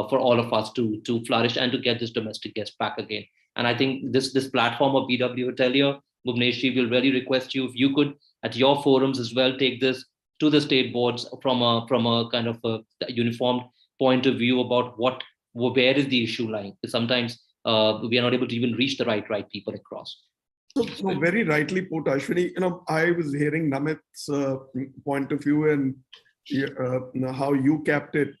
for all of us to flourish and to get this domestic guest back again. And I think this platform of BW Hotelier, Bhuvanesh, will really request you, if you could at your forums as well take this to the state boards from a kind of a uniformed point of view about where is the issue lying. Because sometimes we are not able to even reach the right people across. So very rightly put, Ashwani. I was hearing Namit's point of view and how you kept it.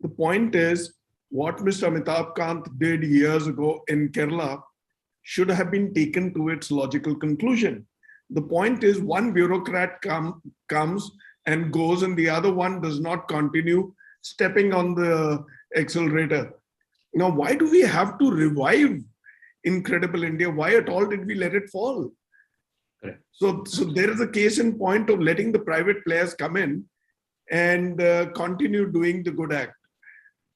The point is, what Mr. Amitabh Kant did years ago in Kerala should have been taken to its logical conclusion. The point is, one bureaucrat comes and goes, and the other one does not continue stepping on the accelerator. Now, why do we have to revive Incredible India? Why at all did we let it fall? Correct. So there is a case in point of letting the private players come in and continue doing the good act.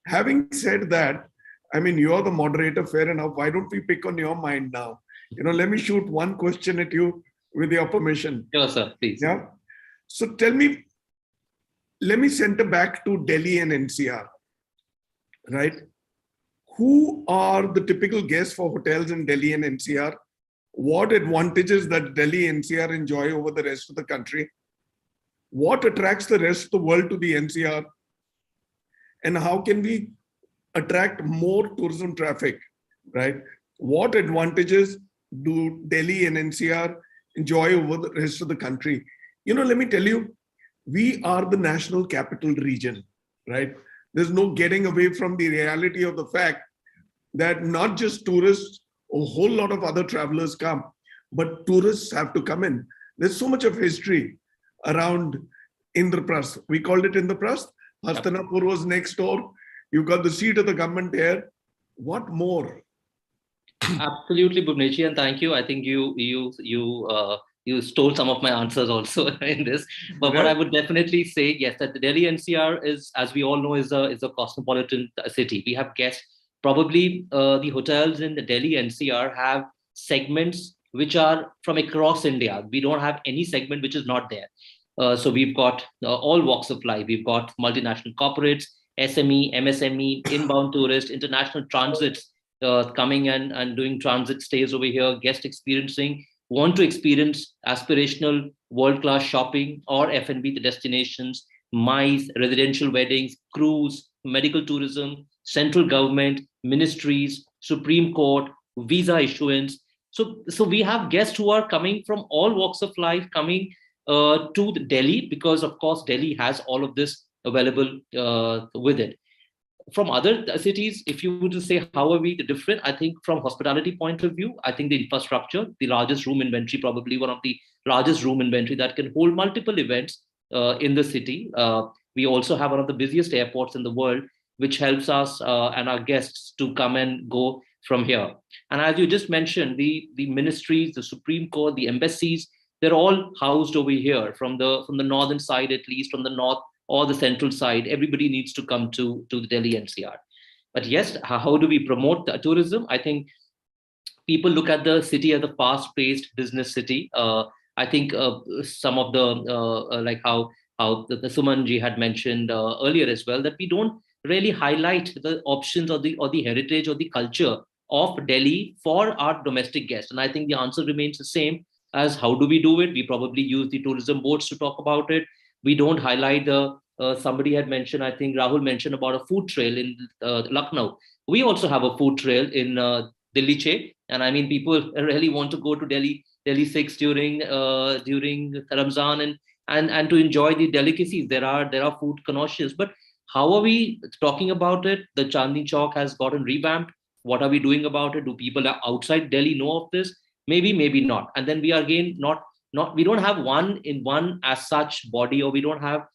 Having said that, I mean, you're the moderator, fair enough. Why don't we pick on your mind now? Let me shoot one question at you with your permission. Sure, sir, please. Yeah. So tell me, let me center back to Delhi and NCR, right? Who are the typical guests for hotels in Delhi and NCR? What advantages that Delhi and NCR enjoy over the rest of the country? What attracts the rest of the world to the NCR? And how can we attract more tourism traffic, right? What advantages do Delhi and NCR enjoy over the rest of the country? Let me tell you, we are the national capital region, right? There's no getting away from the reality of the fact that not just tourists, a whole lot of other travelers come, but tourists have to come in. There's so much of history around Indraprasth. We called it Indraprasth. Hastinapur was next door. You've got the seat of the government here. What more? Absolutely, Bhuvanesh, and thank you. I think you stole some of my answers also in this. But what I would definitely say, yes, that the Delhi NCR is, as we all know, is a cosmopolitan city. We have guests. Probably the hotels in the Delhi NCR have segments which are from across India. We don't have any segment which is not there. So we've got all walks of life. We've got multinational corporates, SME, MSME, inbound tourists, international transits coming and doing transit stays over here, guest experiencing, want to experience aspirational world-class shopping or F&B, the destinations, MICE, residential weddings, cruise, medical tourism, central government, ministries, Supreme Court, visa issuance. So we have guests who are coming from all walks of life, coming to Delhi, because of course Delhi has all of this available with it. From other cities, if you were to say how are we different, I think from hospitality point of view, I think the infrastructure, the largest room inventory, probably one of the largest room inventory that can hold multiple events in the city. We also have one of the busiest airports in the world, which helps us and our guests to come and go from here. And as you just mentioned, the ministries, the Supreme Court, the embassies, they're all housed over here from the northern side, at least from the north or the central side. Everybody needs to come to the Delhi NCR. But yes, how do we promote tourism? I think people look at the city as a fast-paced business city. I think some of the like how the Sumanji had mentioned earlier as well, that we don't really highlight the options or the heritage or the culture of Delhi for our domestic guests. And I think the answer remains the same as how do we do it? We probably use the tourism boards to talk about it. We don't highlight somebody had mentioned, I think Rahul mentioned about a food trail in Lucknow. We also have a food trail in Delhi Che. And I mean, people really want to go to Delhi 6 during Ramzan and to enjoy the delicacies. There are food connoisseurs, but how are we talking about it? The Chandni Chowk has gotten revamped. What are we doing about it? Do people outside Delhi know of this? Maybe, maybe not. And then we are again we don't have one as such body, or we don't have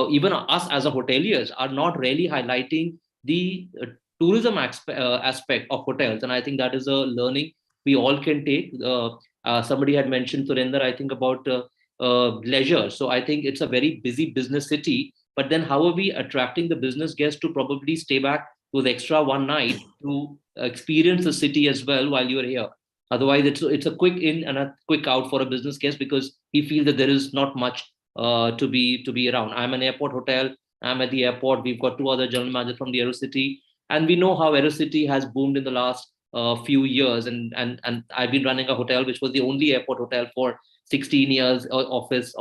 even us as a hoteliers are not really highlighting the tourism aspect of hotels. And I think that is a learning we all can take. Somebody had mentioned, Surinder, I think about leisure. So I think it's a very busy business city, but then how are we attracting the business guests to probably stay back with extra one night to experience the city as well while you're here? Otherwise, it's a quick in and a quick out for a business guest, because he feels that there is not much to be around. I'm an airport hotel. I'm at the airport. We've got 2 other general managers from the Aerocity, and we know how Aerocity has boomed in the last few years. And I've been running a hotel which was the only airport hotel for 16 years office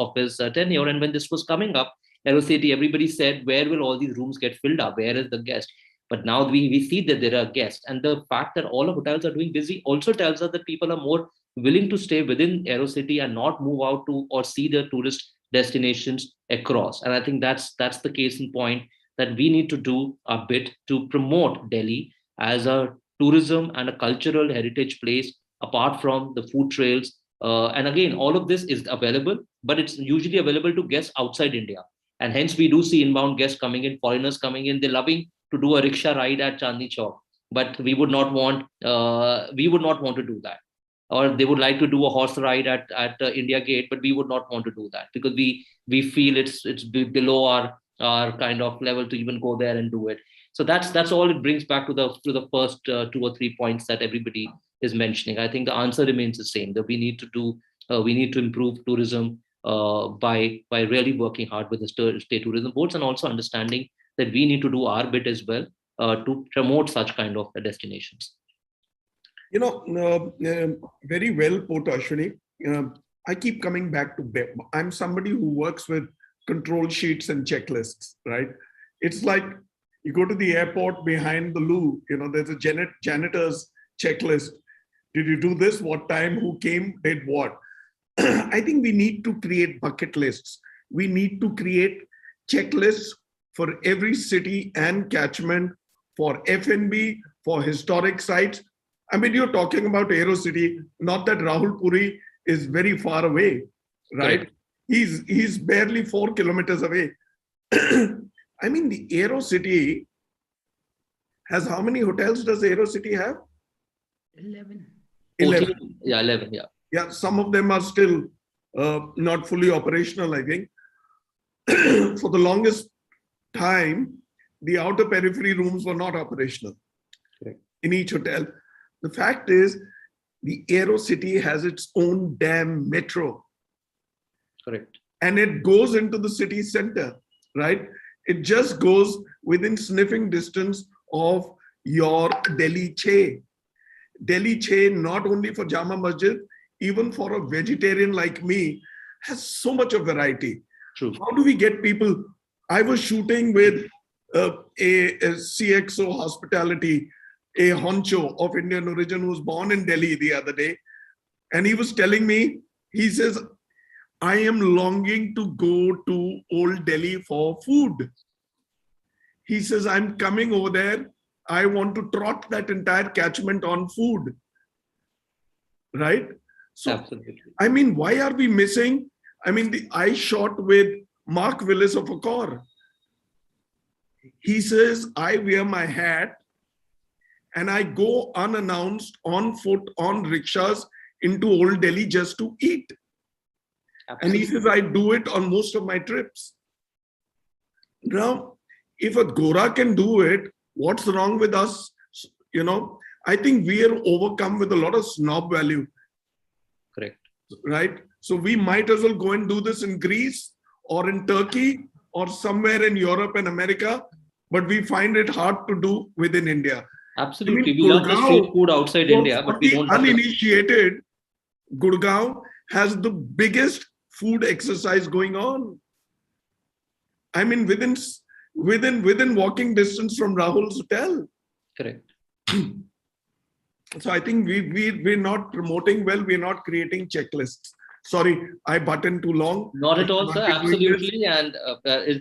tenure. And when this was coming up, Aerocity, everybody said, where will all these rooms get filled up? Where is the guest? But now we see that there are guests, and the fact that all the hotels are doing busy also tells us that people are more willing to stay within Aerocity and not move out to or see the tourist destinations across. And I think that's the case in point, that we need to do a bit to promote Delhi as a tourism and a cultural heritage place, apart from the food trails. And again, all of this is available, but it's usually available to guests outside India. And hence we do see inbound guests coming in, foreigners coming in. They're loving to do a rickshaw ride at Chandni Chowk, but we would not want to do that. Or they would like to do a horse ride at India Gate, but we would not want to do that, because we feel it's below our kind of level to even go there and do it. So that's all it brings back to the first 2 or 3 points that everybody is mentioning. I think the answer remains the same, that we need to improve tourism by really working hard with the state tourism boards, and also understanding that we need to do our bit as well to promote such kind of destinations. Very well put, Ashwani. I keep coming back to I'm somebody who works with control sheets and checklists, right? It's like you go to the airport behind the loo, there's a janitor's checklist. Did you do this? What time? Who came? Did what? I think we need to create bucket lists. We need to create checklists for every city and catchment, for F&B, for historic sites. I mean, you're talking about Aerocity, not that Rahul Puri is very far away, right? Correct. He's barely 4 kilometers away. I mean, the Aerocity has, how many hotels does Aerocity have? 11. 11. Yeah, 11, yeah. Yeah, some of them are still not fully operational, I think. For the longest time, the outer periphery rooms were not operational in each hotel. The fact is, the Aerocity has its own damn metro. Correct. And it goes into the city center, right? It just goes within sniffing distance of your Delhi Che. Delhi Che, not only for Jama Masjid, even for a vegetarian like me, has so much of variety. True. How do we get people? I was shooting with a CXO hospitality, a honcho of Indian origin who was born in Delhi the other day. And he was telling me, he says, I am longing to go to Old Delhi for food. He says, I'm coming over there. I want to trot that entire catchment on food. Right? So, Absolutely. I mean, why are we missing? I mean, I shot with Mark Willis of Accor. He says, I wear my hat and I go unannounced on foot, on rickshaws into Old Delhi just to eat. Absolutely. And he says, I do it on most of my trips. Now, if a Gora can do it, what's wrong with us? You know, I think we are overcome with a lot of snob value. Correct. Right? So we might as well go and do this in Greece or in Turkey or somewhere in Europe and America, but we find it hard to do within India. Absolutely. I mean, We love the street food outside for India, but we the don't have uninitiated, Gurgaon has the biggest food exercise going on. I mean, within walking distance from Rahul's hotel. Correct. So I think we're not promoting well. We're not creating checklists. Sorry, I buttoned too long. Not at all, sir. Absolutely. And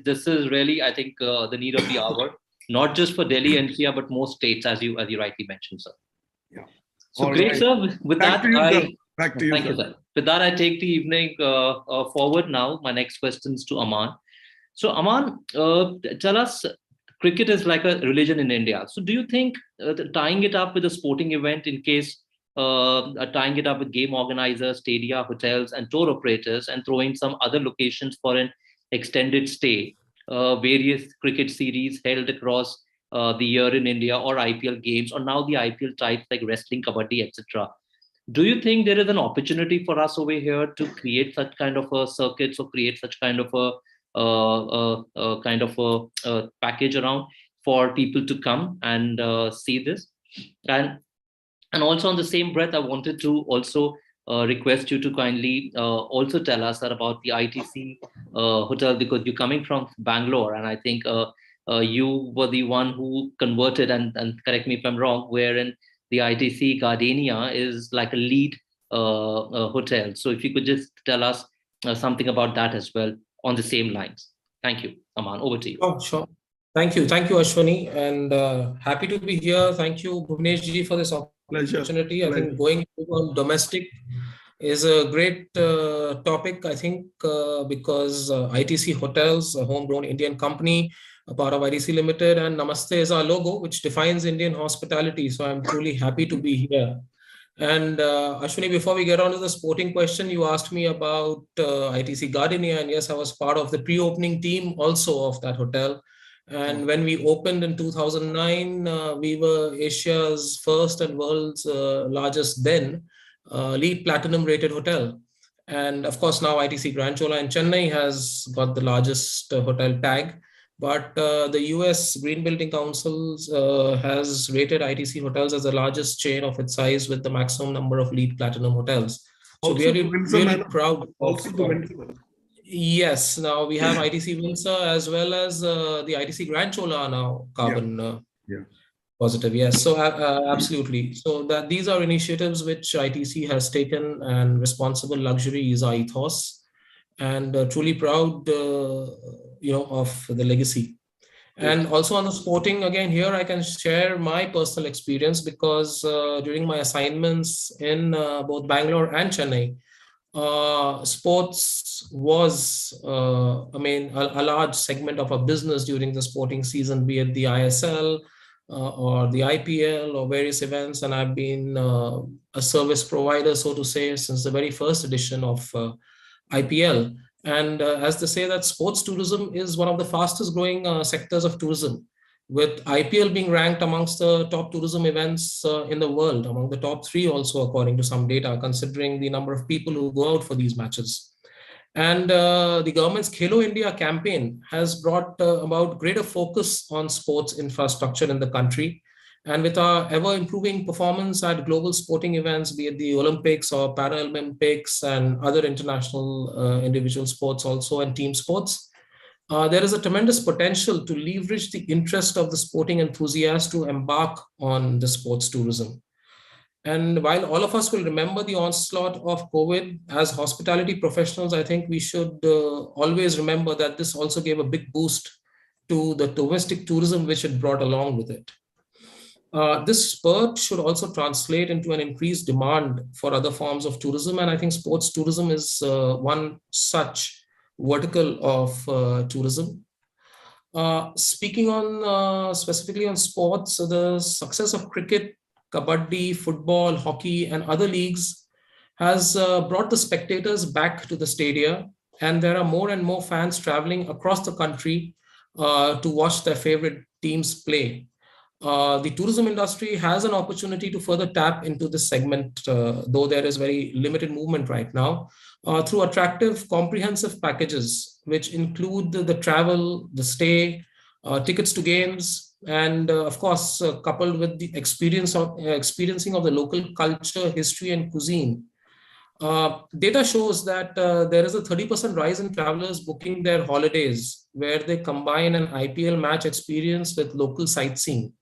this is really, I think, the need of the hour, not just for Delhi NCR, but most states, as you rightly mentioned, sir. Yeah. So All great, right. sir. With Back that, to you, sir. Back to you, thank sir. you, sir. With that, I take the evening forward now. My next questions to Amaan. So Amaan, tell us, cricket is like a religion in India. So do you think tying it up with a sporting event, in case tying it up with game organizers, stadia, hotels, and tour operators, and throwing some other locations for an extended stay, various cricket series held across the year in India, or IPL games, or now the IPL types like wrestling, kabaddi, etc. Do you think there is an opportunity for us over here to create such kind of a circuits, or create such kind of a package around for people to come and see this? And also on the same breath, I wanted to also request you to kindly also tell us about the ITC hotel, because you're coming from Bangalore, and I think you were the one who converted, and correct me if I'm wrong, wherein the ITC Gardenia is like a lead hotel. So if you could just tell us something about that as well on the same lines. Thank you. Amaan, over to you. Oh, sure. Thank you, Ashwani, and happy to be here. Thank you, Bhuvanesh ji, for this opportunity. I think going on domestic is a great topic, I think, because ITC Hotels, a homegrown Indian company, a part of ITC Limited, and Namaste is our logo, which defines Indian hospitality. So I'm truly happy to be here. And Ashwani, before we get on to the sporting question, you asked me about ITC Gardenia, and yes, I was part of the pre-opening team also of that hotel. And when we opened in 2009, we were Asia's first and world's largest then LEED Platinum rated hotel. And of course, now ITC Grand Chola in Chennai has got the largest hotel tag. But the US Green Building Council has rated ITC hotels as the largest chain of its size with the maximum number of LEED Platinum hotels. So we are really proud. Also the Windsor. Yes, now we have ITC Windsor as well as the ITC Grand Chola now carbon positive. Yes, so absolutely. So that these are initiatives which ITC has taken, and responsible luxury is our ethos, and truly proud, of the legacy. And also on the sporting, again, here I can share my personal experience, because during my assignments in both Bangalore and Chennai, sports was a large segment of our business during the sporting season, be it the ISL or the IPL or various events. And I've been a service provider, so to say, since the very first edition of IPL. And as they say, that sports tourism is one of the fastest growing sectors of tourism, with IPL being ranked amongst the top tourism events in the world, among the top 3 also, according to some data, considering the number of people who go out for these matches. And the government's Khelo India campaign has brought about greater focus on sports infrastructure in the country. And with our ever-improving performance at global sporting events, be it the Olympics or Paralympics and other international individual sports also, and team sports, there is a tremendous potential to leverage the interest of the sporting enthusiast to embark on the sports tourism. And while all of us will remember the onslaught of COVID, as hospitality professionals, I think we should always remember that this also gave a big boost to the domestic tourism which it brought along with it. This spurt should also translate into an increased demand for other forms of tourism. And I think sports tourism is one such vertical of tourism. Speaking on specifically on sports, so the success of cricket, kabaddi, football, hockey, and other leagues has brought the spectators back to the stadia, and there are more and more fans traveling across the country to watch their favorite teams play. The tourism industry has an opportunity to further tap into this segment, though there is very limited movement right now, through attractive, comprehensive packages, which include the travel, the stay, tickets to games, and of course, coupled with the experiencing of the local culture, history, and cuisine. Data shows that there is a 30% rise in travelers booking their holidays, where they combine an IPL match experience with local sightseeing.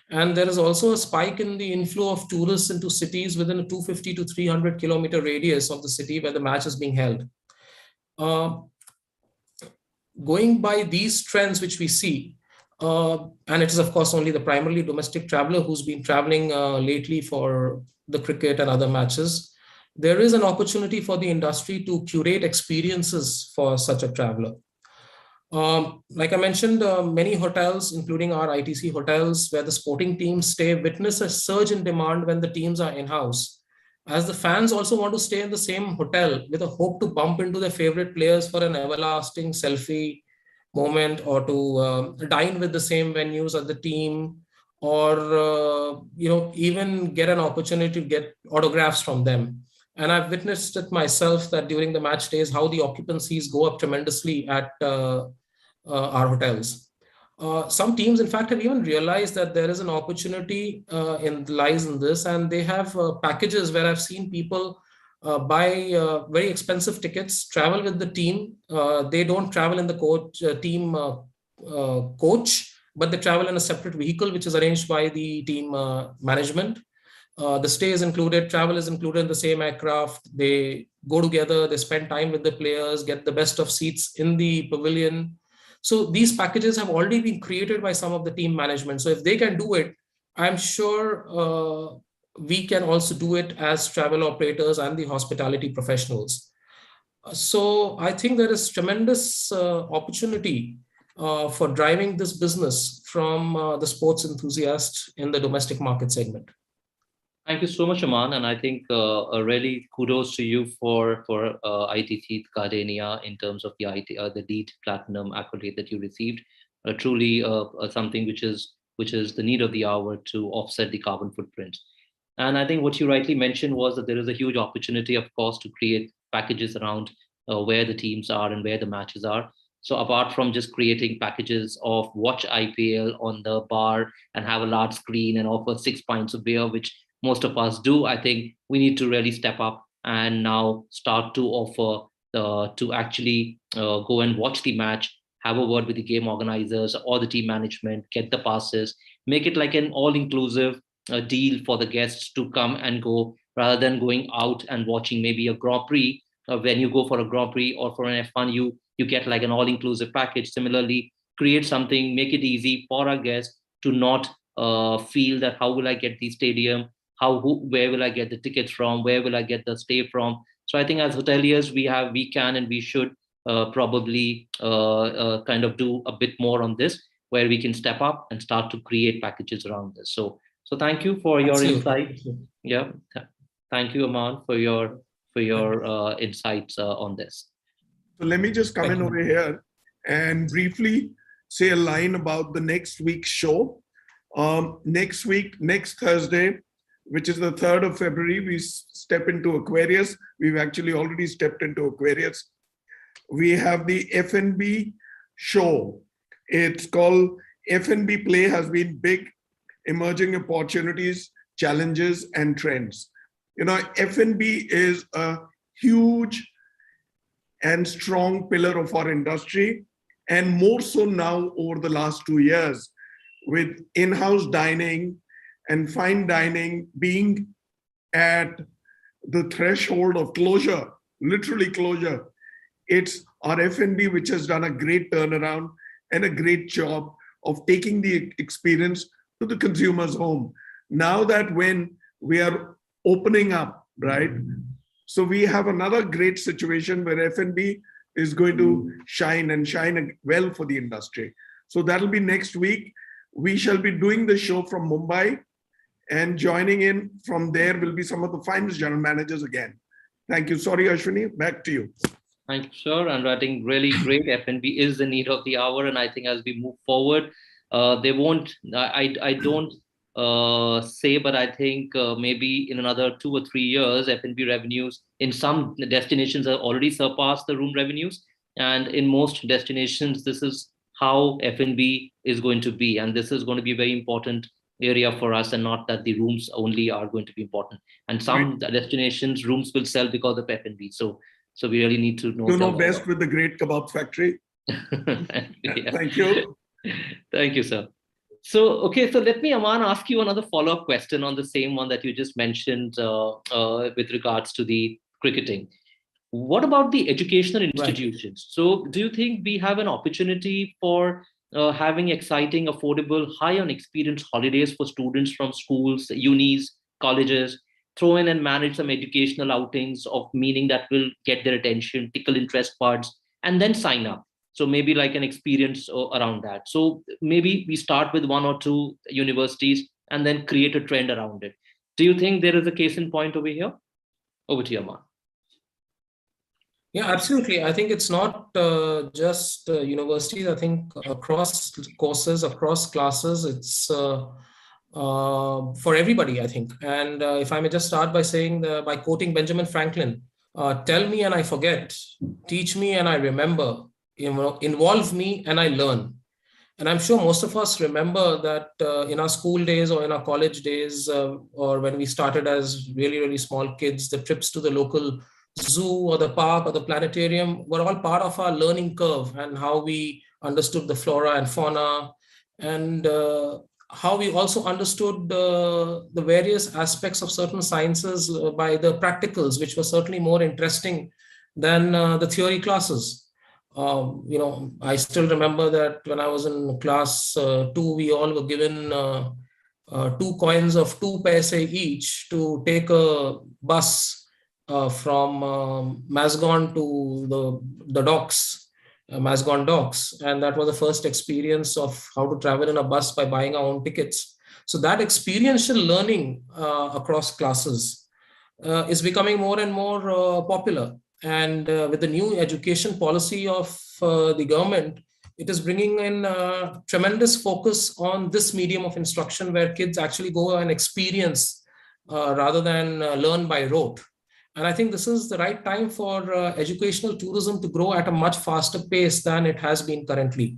And there is also a spike in the inflow of tourists into cities within a 250 to 300 kilometer radius of the city where the match is being held. Going by these trends which we see, and it is of course only the primarily domestic traveler who's been traveling lately for the cricket and other matches, there is an opportunity for the industry to curate experiences for such a traveler. Like I mentioned, many hotels, including our ITC hotels, where the sporting teams stay, witness a surge in demand when the teams are in-house, as the fans also want to stay in the same hotel with a hope to bump into their favorite players for an everlasting selfie moment, or to dine with the same venues as the team, or even get an opportunity to get autographs from them. And I've witnessed it myself that during the match days, how the occupancies go up tremendously at our hotels. Some teams, in fact, have even realized that there is an opportunity lies in this, and they have packages where I've seen people buy very expensive tickets, travel with the team. They don't travel in the team coach, but they travel in a separate vehicle, which is arranged by the team management. The stay is included, travel is included in the same aircraft. They go together, they spend time with the players, get the best of seats in the pavilion. So these packages have already been created by some of the team management. So if they can do it, I'm sure we can also do it as travel operators and the hospitality professionals. So I think there is tremendous opportunity for driving this business from the sports enthusiast in the domestic market segment. Thank you so much, Amaan, and I think really kudos to you for ITC Gardenia in terms of the LEED Platinum accolade that you received. Truly something which is the need of the hour to offset the carbon footprint. And I think what you rightly mentioned was that there is a huge opportunity, of course, to create packages around where the teams are and where the matches are. So apart from just creating packages of watch IPL on the bar and have a large screen and offer 6 pints of beer, which most of us do, I think we need to really step up and now start to offer to actually go and watch the match, have a word with the game organizers or the team management, get the passes, make it like an all-inclusive deal for the guests to come and go, rather than going out and watching maybe a Grand Prix. When you go for a Grand Prix or for an F1, you get like an all-inclusive package. Similarly, create something, make it easy for our guests to not feel that how will I get the stadium, where will I get the tickets from, where will I get the stay from. So I think as hoteliers, we can and we should probably kind of do a bit more on this, where we can step up and start to create packages around this. So thank you for your insight. Yeah, thank you, Amaan, for your insights on this. So let me just come in over here and briefly say a line about the next week's show. Next Thursday, which is the 3rd of February, we step into Aquarius. We've actually already stepped into Aquarius. We have the F&B show. It's called F&B Play Has Been Big, Emerging Opportunities, Challenges and Trends. F&B is a huge and strong pillar of our industry. And more so now over the last 2 years with in-house dining and fine dining being at the threshold of closure, literally closure. It's our F&B which has done a great turnaround and a great job of taking the experience to the consumer's home. Now that when we are opening up, right? So we have another great situation where F&B is going to shine and shine well for the industry. So that'll be next week. We shall be doing the show from Mumbai, and joining in from there will be some of the finest general managers again. Thank you. Sorry, Ashwani, back to you. Thank you, sir. And I think really great. F&B is the need of the hour. And I think as we move forward, they won't, I don't say, but I think maybe in another 2 or 3 years, F&B revenues in some destinations have already surpassed the room revenues. And in most destinations, this is how F&B is going to be. And this is going to be a very important area for us, and not that the rooms only are going to be important. And some destinations, rooms will sell because of F&B. So we really need to know. You know best with the great kebab factory. Yeah. Thank you. Thank you, sir. So, okay, so let me, Amaan, ask you another follow-up question on the same one that you just mentioned with regards to the cricketing. What about the educational institutions? Right. So do you think we have an opportunity for having exciting, affordable, high-on experience holidays for students from schools, unis, colleges, throw in and manage some educational outings of meaning that will get their attention, tickle interest buds, and then sign up? So maybe like an experience around that. So maybe we start with 1 or 2 universities and then create a trend around it. Do you think there is a case in point over here? Over to you, Amaan. Yeah, absolutely. I think it's not just universities. I think across courses, across classes, it's for everybody, I think. And if I may just start by saying, by quoting Benjamin Franklin, tell me and I forget, teach me and I remember, involve me and I learn. And I'm sure most of us remember that in our school days or in our college days, or when we started as really, really small kids, the trips to the local zoo or the park or the planetarium were all part of our learning curve, and how we understood the flora and fauna, and how we also understood the various aspects of certain sciences by the practicals, which were certainly more interesting than the theory classes. I still remember that when I was in class 2, we all were given 2 coins of 2 paise each to take a bus from Mazgon to the docks, Mazgon docks. And that was the first experience of how to travel in a bus by buying our own tickets. So that experiential learning across classes is becoming more and more popular. And with the new education policy of the government, it is bringing in a tremendous focus on this medium of instruction, where kids actually go and experience rather than learn by rote. And I think this is the right time for educational tourism to grow at a much faster pace than it has been currently.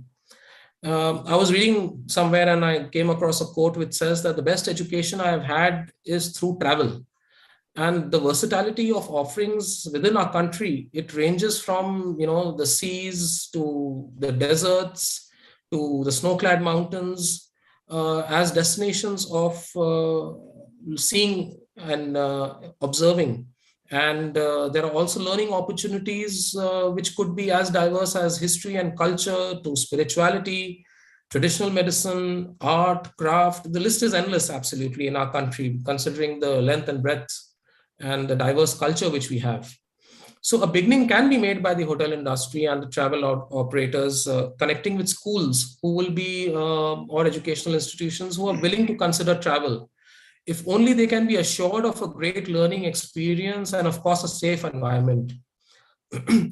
I was reading somewhere and I came across a quote which says that the best education I have had is through travel. And the versatility of offerings within our country, it ranges from, the seas to the deserts to the snow-clad mountains as destinations of seeing and observing. And there are also learning opportunities which could be as diverse as history and culture to spirituality, traditional medicine, art, craft. The list is endless, absolutely, in our country, considering the length and breadth and the diverse culture which we have. So a beginning can be made by the hotel industry and the travel operators connecting with schools who will be, or educational institutions who are willing to consider travel, if only they can be assured of a great learning experience and, of course, a safe environment.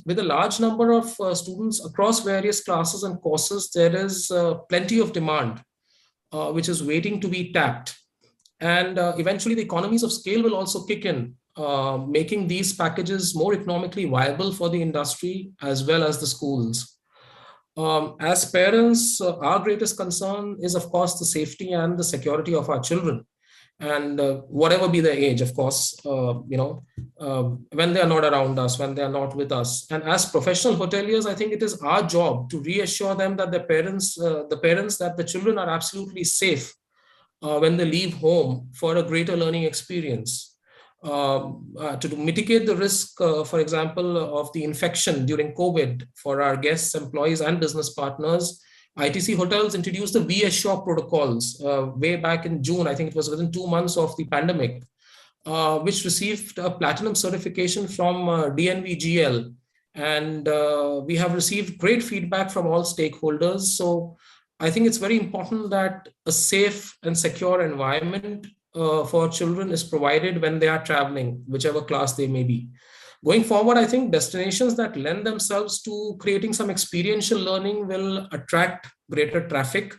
With a large number of students across various classes and courses, there is plenty of demand, which is waiting to be tapped. And eventually the economies of scale will also kick in, making these packages more economically viable for the industry as well as the schools. As parents, our greatest concern is, of course, the safety and the security of our children. And whatever be their age, of course, when they are not around us, when they are not with us. And as professional hoteliers, I think it is our job to reassure them that the parents, that the children are absolutely safe when they leave home for a greater learning experience. To mitigate the risk, for example, of the infection during COVID for our guests, employees, and business partners, ITC Hotels introduced the We Assure protocols way back in June. I think it was within 2 months of the pandemic, which received a platinum certification from DNVGL. And we have received great feedback from all stakeholders. So I think it's very important that a safe and secure environment for children is provided when they are traveling, whichever class they may be. Going forward, I think destinations that lend themselves to creating some experiential learning will attract greater traffic.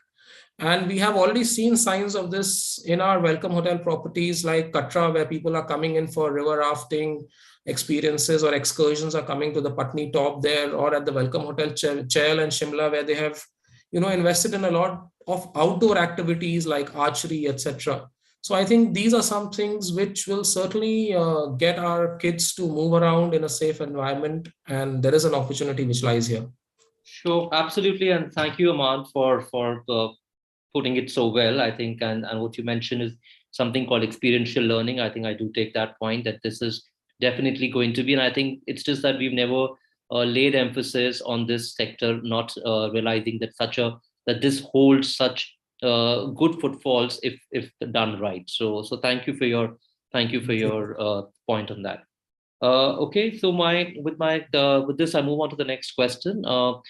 And we have already seen signs of this in our Welcome Hotel properties like Katra, where people are coming in for river rafting experiences, or excursions are coming to the Patni top there, or at the Welcome Hotel Chail and Shimla, where they have invested in a lot of outdoor activities like archery, etc. So I think these are some things which will certainly get our kids to move around in a safe environment, and there is an opportunity which lies here. Sure, absolutely, and thank you, Amaan, for putting it so well. I think, and what you mentioned is something called experiential learning. I think I do take that point, that this is definitely going to be, and I think it's just that we've never laid emphasis on this sector, not realizing that this holds such good footfalls if done right. So thank you for your point on that. Okay, so with this I move on to the next question. So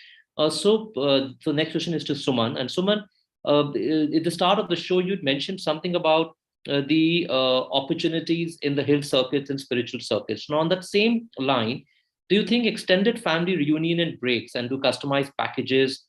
next question is to Suman. And Suman, at the start of the show, you'd mentioned something about the opportunities in the hill circuits and spiritual circuits. Now, on that same line, do you think extended family reunion and breaks and do customized packages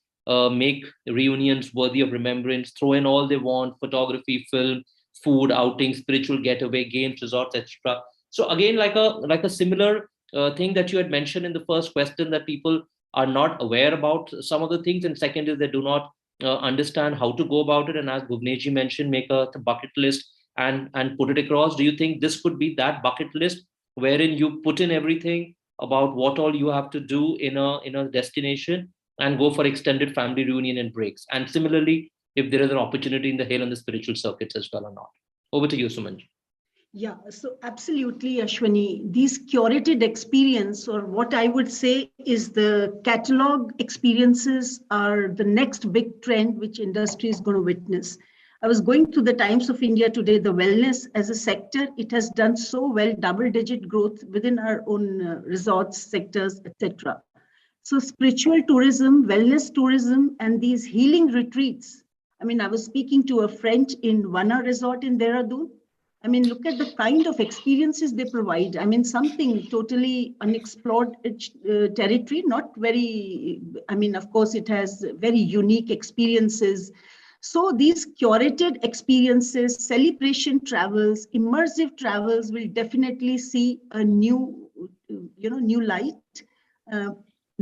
make reunions worthy of remembrance, throw in all they want, photography, film, food, outings, spiritual getaway, games, resorts, etc.? So again, like a similar thing that you had mentioned in the first question, that people are not aware about some of the things, and second is they do not understand how to go about it. And as Bhuvanesh mentioned, make a bucket list and put it across. Do you think this could be that bucket list wherein you put in everything about what all you have to do in a destination, and go for extended family reunion and breaks? And similarly, if there is an opportunity in the hill and the spiritual circuits as well or not. Over to you, Suman. Yeah, so absolutely, Ashwani. These curated experience, or what I would say is the catalog experiences, are the next big trend which industry is going to witness. I was going through the Times of India today. The wellness as a sector, it has done so well, double-digit growth within our own resorts, sectors, etc. So spiritual tourism, wellness tourism, and these healing retreats. I mean, I was speaking to a friend in Vana Resort in Dehradun. I mean, look at the kind of experiences they provide. I mean, something totally unexplored territory, not very, I mean, of course, it has very unique experiences. So these curated experiences, celebration travels, immersive travels will definitely see a new light.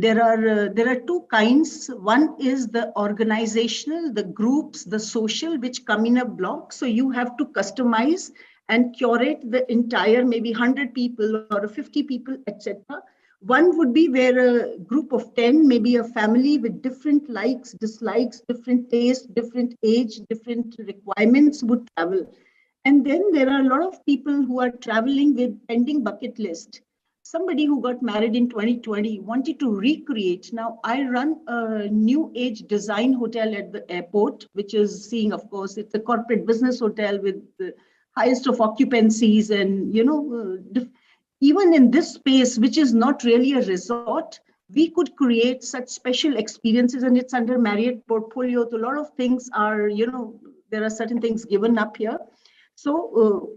There are two kinds. One is the organizational, the groups, the social, which come in a block. So you have to customize and curate the entire, maybe 100 people or 50 people, etc. One would be where a group of 10, maybe a family with different likes, dislikes, different tastes, different age, different requirements would travel. And then there are a lot of people who are traveling with pending bucket list. Somebody who got married in 2020 wanted to recreate. Now, I run a new age design hotel at the airport, which is seeing, of course, it's a corporate business hotel with the highest of occupancies. And, even in this space, which is not really a resort, we could create such special experiences, and it's under Marriott portfolio. So a lot of things are, there are certain things given up here. So,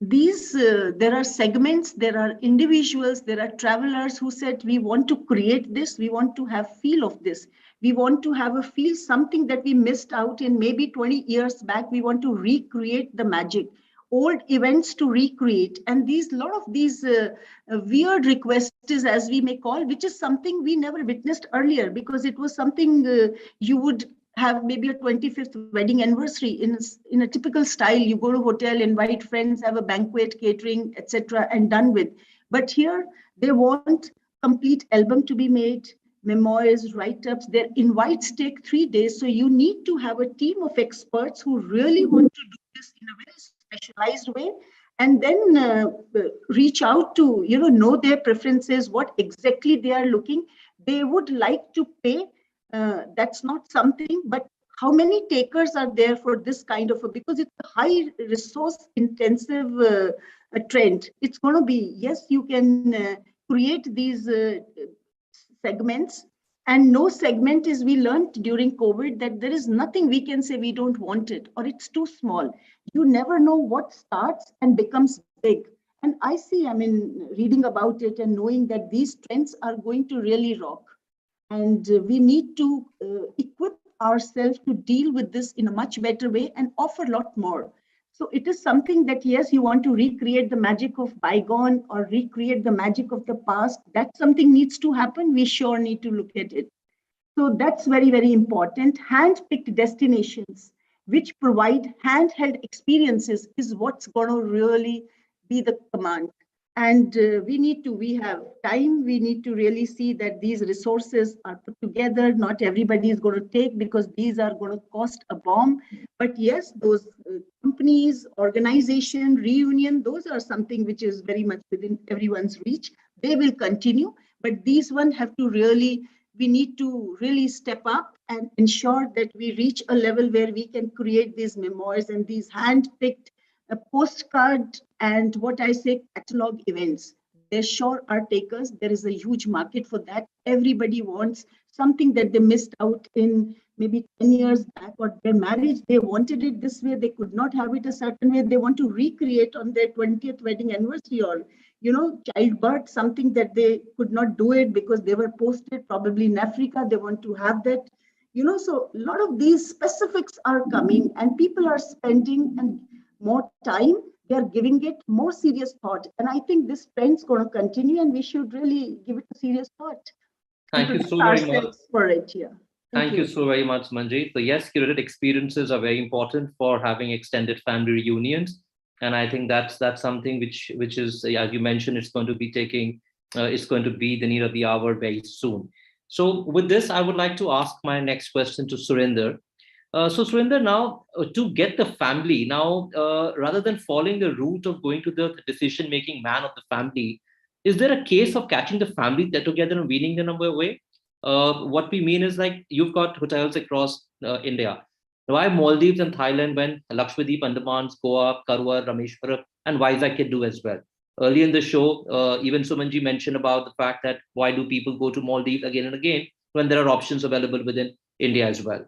there are segments, there are individuals, there are travelers who said, we want to create this, we want to have feel of this. We want to have a feel, something that we missed out in maybe 20 years back. We want to recreate the magic, old events to recreate. And lot of these weird requests, as we may call, which is something we never witnessed earlier, because it was something you would have maybe a 25th wedding anniversary in a typical style. You go to hotel, invite friends, have a banquet, catering, etc., and done with. But here they want complete album to be made, memoirs, write-ups. Their invites take 3 days. So you need to have a team of experts who really want to do this in a very specialized way, and then reach out to, know their preferences, what exactly they are looking. They would like to pay. That's not something, but how many takers are there for this kind of because it's a high resource intensive trend. It's going to be, yes, you can create these segments, and no segment is, we learned during COVID that there is nothing we can say we don't want it or it's too small. You never know what starts and becomes big. And I see, reading about it and knowing that these trends are going to really rock. And we need to equip ourselves to deal with this in a much better way and offer a lot more. So it is something that, yes, you want to recreate the magic of bygone or recreate the magic of the past. That something needs to happen. We sure need to look at it. So that's very, very important. Hand-picked destinations which provide handheld experiences is what's going to really be the command. And we have time. We need to really see that these resources are put together. Not everybody is going to take, because these are going to cost a bomb. But yes, those companies, organization, reunion, those are something which is very much within everyone's reach. They will continue, but these ones have to really, we need to really step up and ensure that we reach a level where we can create these memoirs and these hand-picked postcard and what I say catalog events. There sure are takers. There is a huge market for that. Everybody wants something that they missed out in maybe 10 years back, or their marriage, they wanted it this way, they could not have it a certain way. They want to recreate on their 20th wedding anniversary, or childbirth, something that they could not do it because they were posted probably in Africa. They want to have that. So a lot of these specifics are coming, and people are spending and more time, they are giving it more serious thought. And I think this trend's going to continue, and we should really give it a serious thought. Thank you so very much for it here. Thank you so very much, Manjeet. So yes, curated experiences are very important for having extended family reunions. And I think that's something which is, as you mentioned, it's going to be the need of the hour very soon. So with this, I would like to ask my next question to Surinder. So Surinder, now to get the family, now rather than following the route of going to the decision-making man of the family, is there a case of catching the family together and weaning them away? What we mean is, like, you've got hotels across India. Why Maldives and Thailand when Lakshadweep, Andamans, Goa, Karwar, Rameshwaram, and Vizag can do as well? Early in the show, even Sumanji mentioned about the fact that why do people go to Maldives again and again when there are options available within India as well?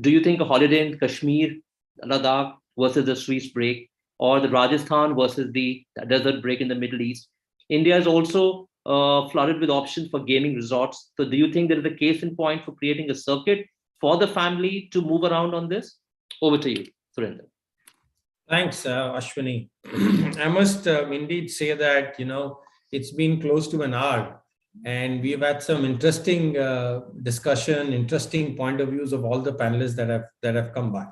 Do you think a holiday in Kashmir, Ladakh versus the Swiss break, or the Rajasthan versus the desert break in the Middle East? India is also flooded with options for gaming resorts. So do you think there is a case in point for creating a circuit for the family to move around on this? Over to you, Surinder. Thanks, Ashwani. I must indeed say that, it's been close to an hour, and we've had some interesting discussion, interesting point of views of all the panelists that have come by.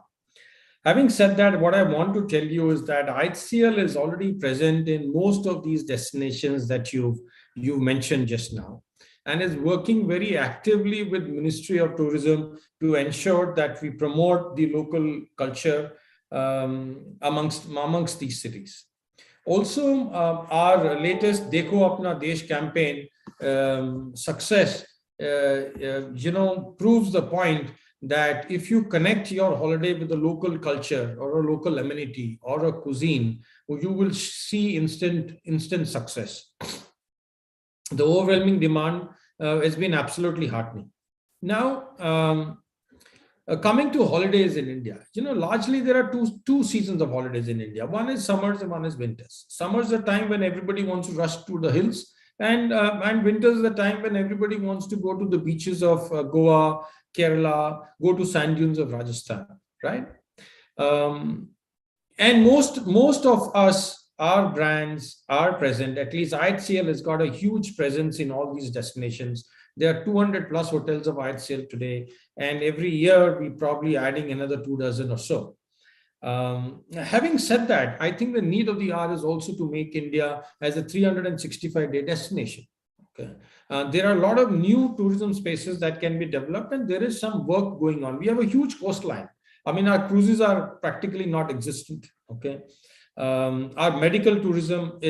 Having said that, what I want to tell you is that IHCL is already present in most of these destinations that you've mentioned just now, and is working very actively with Ministry of Tourism to ensure that we promote the local culture amongst these cities. Also, our latest Dekho Apna Desh campaign success, proves the point that if you connect your holiday with a local culture or a local amenity or a cuisine, you will see instant success. The overwhelming demand has been absolutely heartening. Now, coming to holidays in India, largely there are two seasons of holidays in India. One is summers and one is winters. Summers is the time when everybody wants to rush to the hills, and winters is the time when everybody wants to go to the beaches of Goa, Kerala, go to sand dunes of Rajasthan, right? And most of us, our brands are present. At least IHCL has got a huge presence in all these destinations There are 200 plus hotels of IHCL today, and every year we probably adding another 24 or so. Having said that, I think the need of the hour is also to make India as a 365-day destination. Okay. There are a lot of new tourism spaces that can be developed, and there is some work going on. We have a huge coastline. I mean, our cruises are practically not existent. Okay. Our medical tourism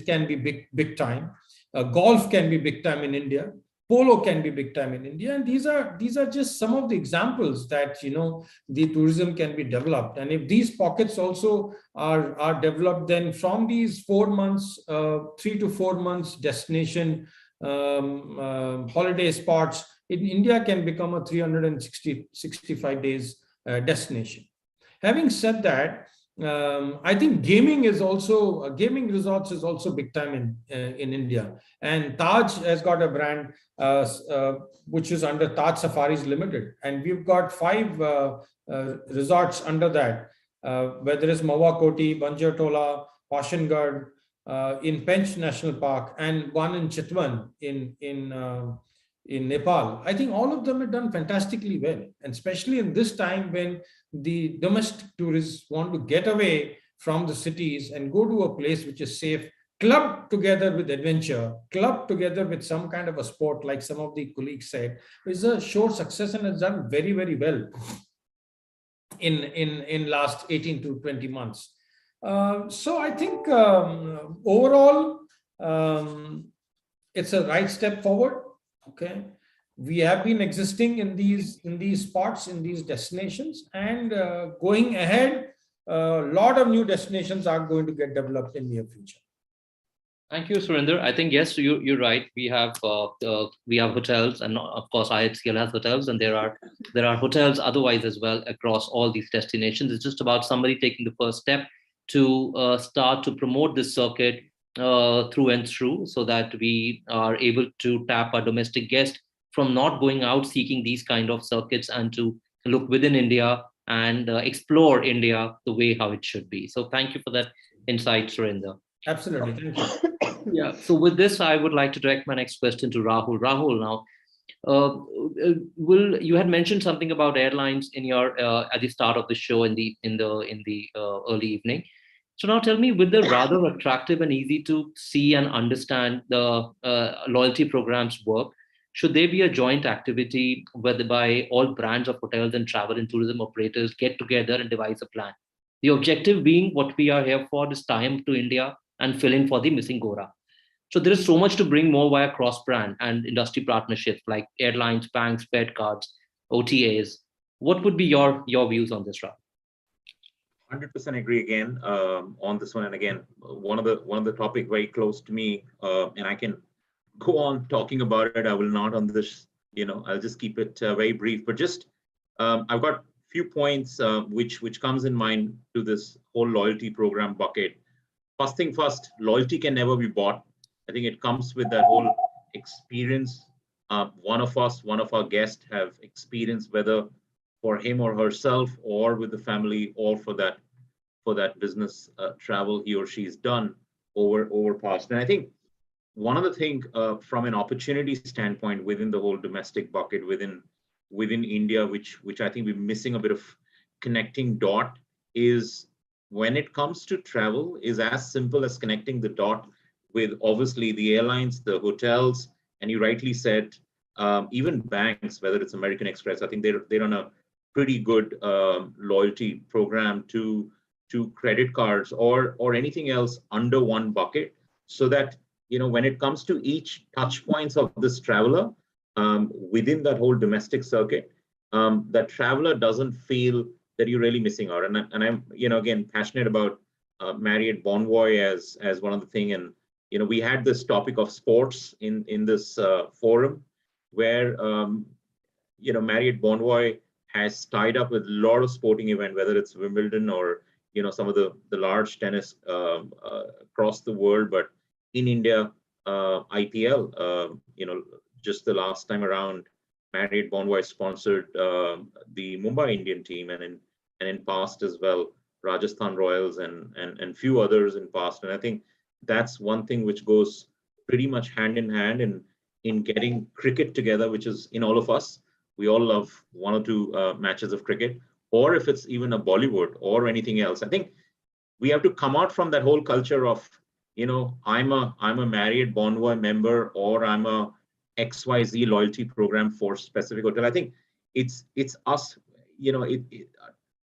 can be big time. Golf can be big time in India. Polo can be big time in India, and these are just some of the examples that the tourism can be developed. And if these pockets also are developed, then from these 4 months, 3 to 4 months destination holiday spots in India can become a 365 days destination. Having said that, I think gaming resorts is also big time in India, and Taj has got a brand which is under Taj Safaris Limited, and we've got 5 resorts under that, whether it's Mawa Koti, Banjartola, Pashangarh, in Pench National Park, and one in Chitwan in Nepal. I think all of them have done fantastically well, and especially in this time when the domestic tourists want to get away from the cities and go to a place which is safe, clubbed together with adventure, clubbed together with some kind of a sport, like some of the colleagues said, is a sure success and has done very, very well in last 18 to 20 months. So I think overall, it's a right step forward. Okay, we have been existing in these spots, in these destinations, and going ahead, a lot of new destinations are going to get developed in near future. Thank you, Surinder. I think yes, you're right. We have hotels, and of course IHCL has hotels, and there are hotels otherwise as well across all these destinations. It's just about somebody taking the first step to start to promote this circuit through and through, so that we are able to tap our domestic guest from not going out seeking these kind of circuits, and to look within India and explore India the way how it should be. So thank you for that insight, Surinder. Absolutely, thank you. Yeah. So with this, I would like to direct my next question to Rahul. Rahul, now, you had mentioned something about airlines in your at the start of the show in the early evening. So now tell me, with the rather attractive and easy to see and understand the loyalty programs work, should there be a joint activity whereby all brands of hotels and travel and tourism operators get together and devise a plan? The objective being what we are here for, is time to India and fill in for the missing Gora. So there is so much to bring more via cross-brand and industry partnerships like airlines, banks, credit cards, OTAs. What would be your views on this, Rahul? 100% agree again on this one. And again, one of the topic very close to me, and I can go on talking about it. I will not on this, I'll just keep it very brief. But just I've got few points which comes in mind to this whole loyalty program bucket. First thing first, loyalty can never be bought. I think it comes with that whole experience. One of our guests have experienced, whether for him or herself, or with the family, or for that business travel he or she's done over past. And I think one of the things from an opportunity standpoint within the whole domestic bucket within India, which I think we're missing a bit of connecting dot, is when it comes to travel, is as simple as connecting the dot with obviously the airlines, the hotels, and you rightly said, even banks, whether it's American Express. I think they're on a pretty good loyalty program to credit cards or anything else under one bucket, so that when it comes to each touch points of this traveler within that whole domestic circuit, that traveler doesn't feel that you're really missing out. And I'm again passionate about Marriott Bonvoy as one of the thing. And we had this topic of sports in this forum where Marriott Bonvoy has tied up with a lot of sporting event, whether it's Wimbledon or some of the large tennis across the world. But in India, IPL, just the last time around, Marriott Bonvoy sponsored the Mumbai Indian team, and in past as well, Rajasthan Royals and few others in past. And I think that's one thing which goes pretty much hand in hand in in getting cricket together, which is in all of us. We all love one or two matches of cricket, or if it's even a Bollywood or anything else. I think we have to come out from that whole culture of, I'm a Marriott Bonvoy member, or I'm a XYZ loyalty program for specific hotel. I think it's us,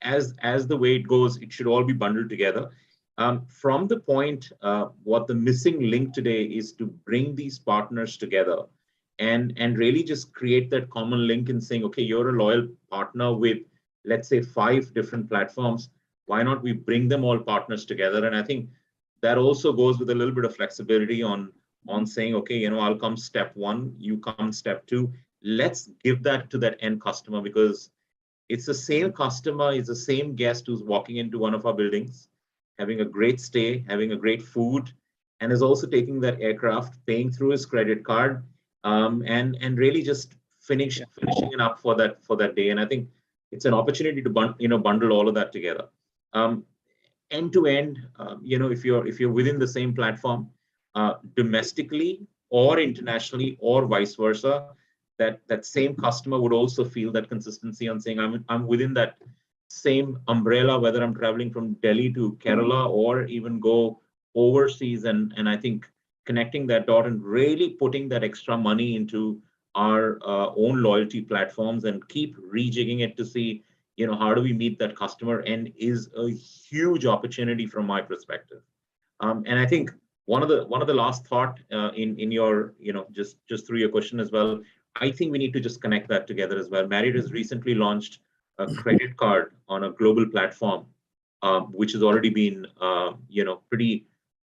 as the way it goes, it should all be bundled together. From the point, what the missing link today is to bring these partners together and really just create that common link in saying, okay, you're a loyal partner with, let's say, 5 different platforms. Why not we bring them all partners together? And I think that also goes with a little bit of flexibility on saying, okay, I'll come step 1, you come step 2. Let's give that to that end customer, because it's the same customer, it's the same guest who's walking into one of our buildings, having a great stay, having a great food, and is also taking that aircraft, paying through his credit card, and really just finishing it up for that day. And I think it's an opportunity to bundle all of that together. End to end, if you're within the same platform, domestically or internationally or vice versa, that same customer would also feel that consistency on saying, I'm within that same umbrella, whether I'm traveling from Delhi to Kerala or even go overseas. And I think connecting that dot and really putting that extra money into our own loyalty platforms and keep rejigging it to see, how do we meet that customer, and is a huge opportunity from my perspective. And I think one of the last thought in your, just through your question as well, I think we need to just connect that together as well. Marriott has recently launched a credit card on a global platform, which has already been,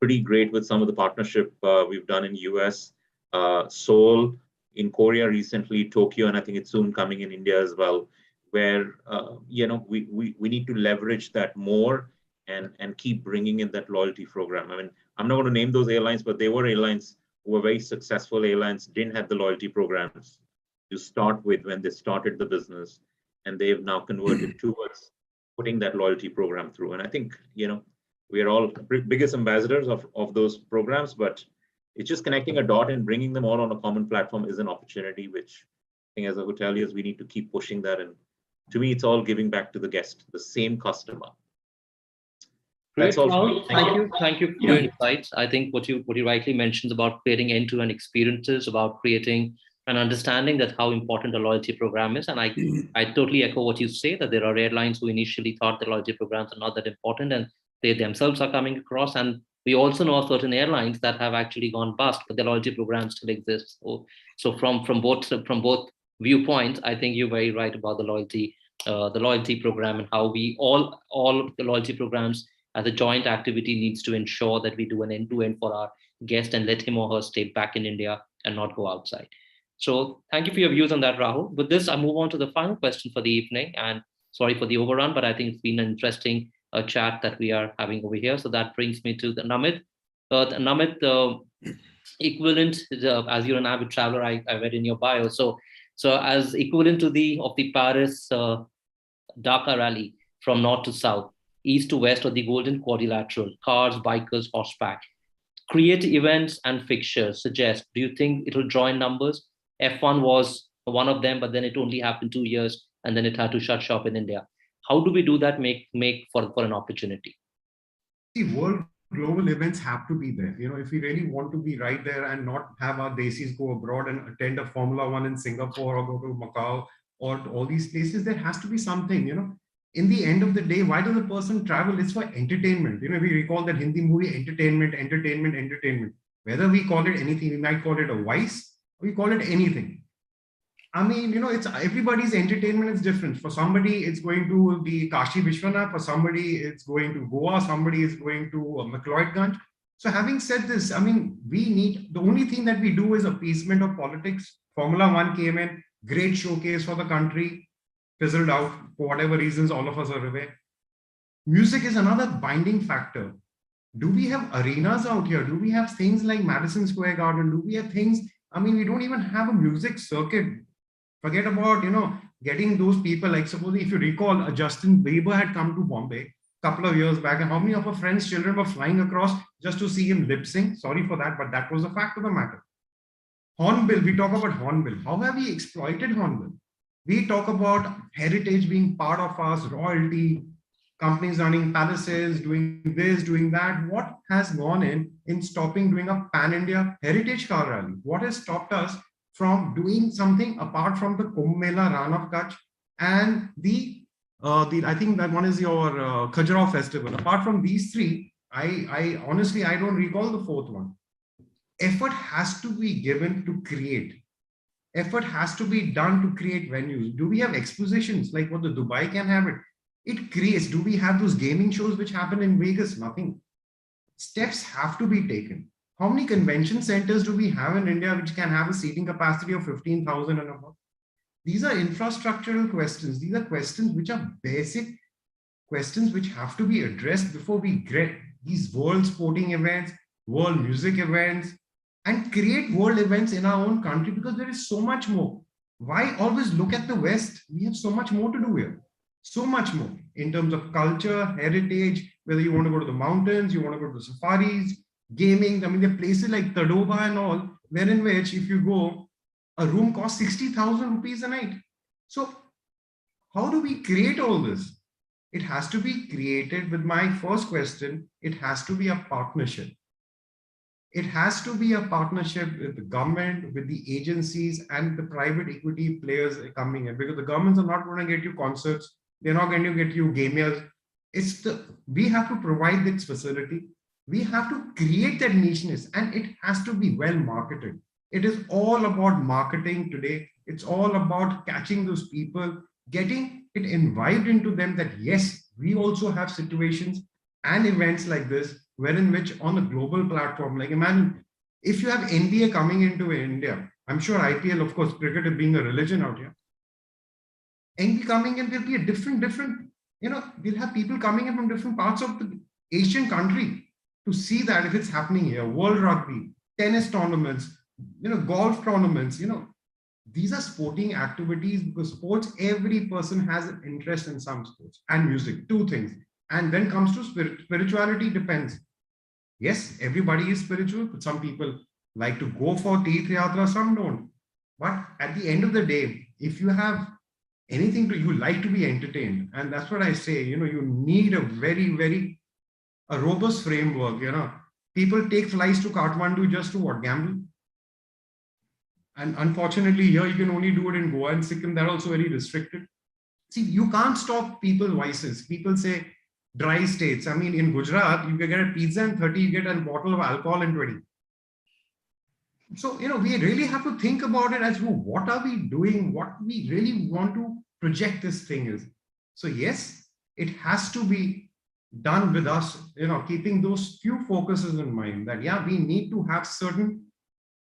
pretty great with some of the partnership we've done in US, Seoul, in Korea recently, Tokyo, and I think it's soon coming in India as well, where, we need to leverage that more and keep bringing in that loyalty program. I mean, I'm not going to name those airlines, but they were airlines who were very successful airlines, didn't have the loyalty programs to start with when they started the business, and they have now converted towards putting that loyalty program through. And I think, we are all biggest ambassadors of those programs, but it's just connecting a dot and bringing them all on a common platform is an opportunity, which I think as a hoteliers, we need to keep pushing that. And to me, it's all giving back to the guest, the same customer. Great, Rahul. Thank you for your insights. I think what you rightly mentioned about creating end-to-end experiences, about creating an understanding that how important a loyalty program is. And I totally echo what you say, that there are airlines who initially thought the loyalty programs are not that important, and they themselves are coming across. And we also know of certain airlines that have actually gone bust, but the loyalty program still exists. So from both viewpoints, I think you're very right about the loyalty program, and how we all the loyalty programs as a joint activity needs to ensure that we do an end-to-end for our guest and let him or her stay back in India and not go outside. So thank you for your views on that, Rahul. With this, I move on to the final question for the evening. And sorry for the overrun, but I think it's been an interesting chat that we are having over here. So that brings me to the Namit. Namit, the equivalent, as you're an avid traveler, I read in your bio. So as equivalent to the Paris Dhaka rally from north to south, east to west, or the golden quadrilateral, cars, bikers, horseback, create events and fixtures suggest, do you think it'll join numbers? F1 was one of them, but then it only happened 2 years and then it had to shut shop in India. How do we do that, make for an opportunity? See, world global events have to be there. If we really want to be right there and not have our desis go abroad and attend a Formula One in Singapore or go to Macau or all these places, there has to be something, In the end of the day, why does a person travel? It's for entertainment. We recall that Hindi movie, entertainment. Whether we call it anything, we might call it a vice, or we call it anything. I mean, it's everybody's entertainment is different. For somebody, it's going to the Kashi Vishwanath. For somebody, it's going to Goa. Somebody is going to McLeodganj. So having said this, I mean, the only thing that we do is appeasement of politics. Formula One came in, great showcase for the country, fizzled out for whatever reasons, all of us are aware. Music is another binding factor. Do we have arenas out here? Do we have things like Madison Square Garden? Do we have things? I mean, we don't even have a music circuit. Forget about, getting those people, like suppose if you recall, Justin Bieber had come to Bombay a couple of years back, and how many of our friends' children were flying across just to see him lip sync? Sorry for that, but that was the fact of the matter. Hornbill, we talk about Hornbill. How have we exploited Hornbill? We talk about heritage being part of us, royalty, companies running palaces, doing this, doing that. What has gone in stopping doing a pan-India heritage car rally? What has stopped us from doing something apart from the Kumbh Mela, Ran of Kutch, and the I think that one is your Khajuraho festival. Apart from these three, I honestly, I don't recall the fourth one. Effort has to be given to create. Effort has to be done to create venues. Do we have expositions like what the Dubai can have it? It creates. Do we have those gaming shows which happen in Vegas? Nothing. Steps have to be taken. How many convention centers do we have in India which can have a seating capacity of 15,000 and above? These are infrastructural questions. These are questions which are basic questions which have to be addressed before we get these world sporting events, world music events, and create world events in our own country, because there is so much more. Why always look at the West? We have so much more to do here. So much more in terms of culture, heritage, whether you want to go to the mountains, you want to go to the safaris, gaming. I mean, there are places like Tadoba and all, wherein which if you go, a room costs 60,000 rupees a night. So how do we create all this? It has to be created with my first question. It has to be a partnership. It has to be a partnership with the government, with the agencies and the private equity players coming in, because the governments are not going to get you concerts. They're not going to get you gamers. We have to provide this facility. We have to create that nicheness, and it has to be well marketed. It is all about marketing today. It's all about catching those people, getting it imbibed into them that yes, we also have situations and events like this, wherein which on a global platform, like imagine if you have NBA coming into India, I'm sure IPL, of course, cricket is being a religion out here. NBA coming in, there'll be a different, we'll have people coming in from different parts of the Asian country to see that if it's happening here. World rugby, tennis tournaments, golf tournaments, these are sporting activities, because sports, every person has an interest in some sports, and music, two things. And then comes to spirituality, depends. Yes, everybody is spiritual, but some people like to go for Tirth Yatra, some don't. But at the end of the day, if you have anything you like to be entertained, and that's what I say, you need a very, very robust framework. People take flights to Kathmandu just to what? Gamble. And unfortunately, here you can only do it in Goa and Sikkim. They're also very restricted. See, you can't stop people's vices. People say dry states. I mean, in Gujarat, you can get a pizza in 30, you get a bottle of alcohol in 20. So, we really have to think about it as to what are we doing, what we really want to project this thing is. So yes, it has to be done with us, keeping those few focuses in mind that, yeah, we need to have certain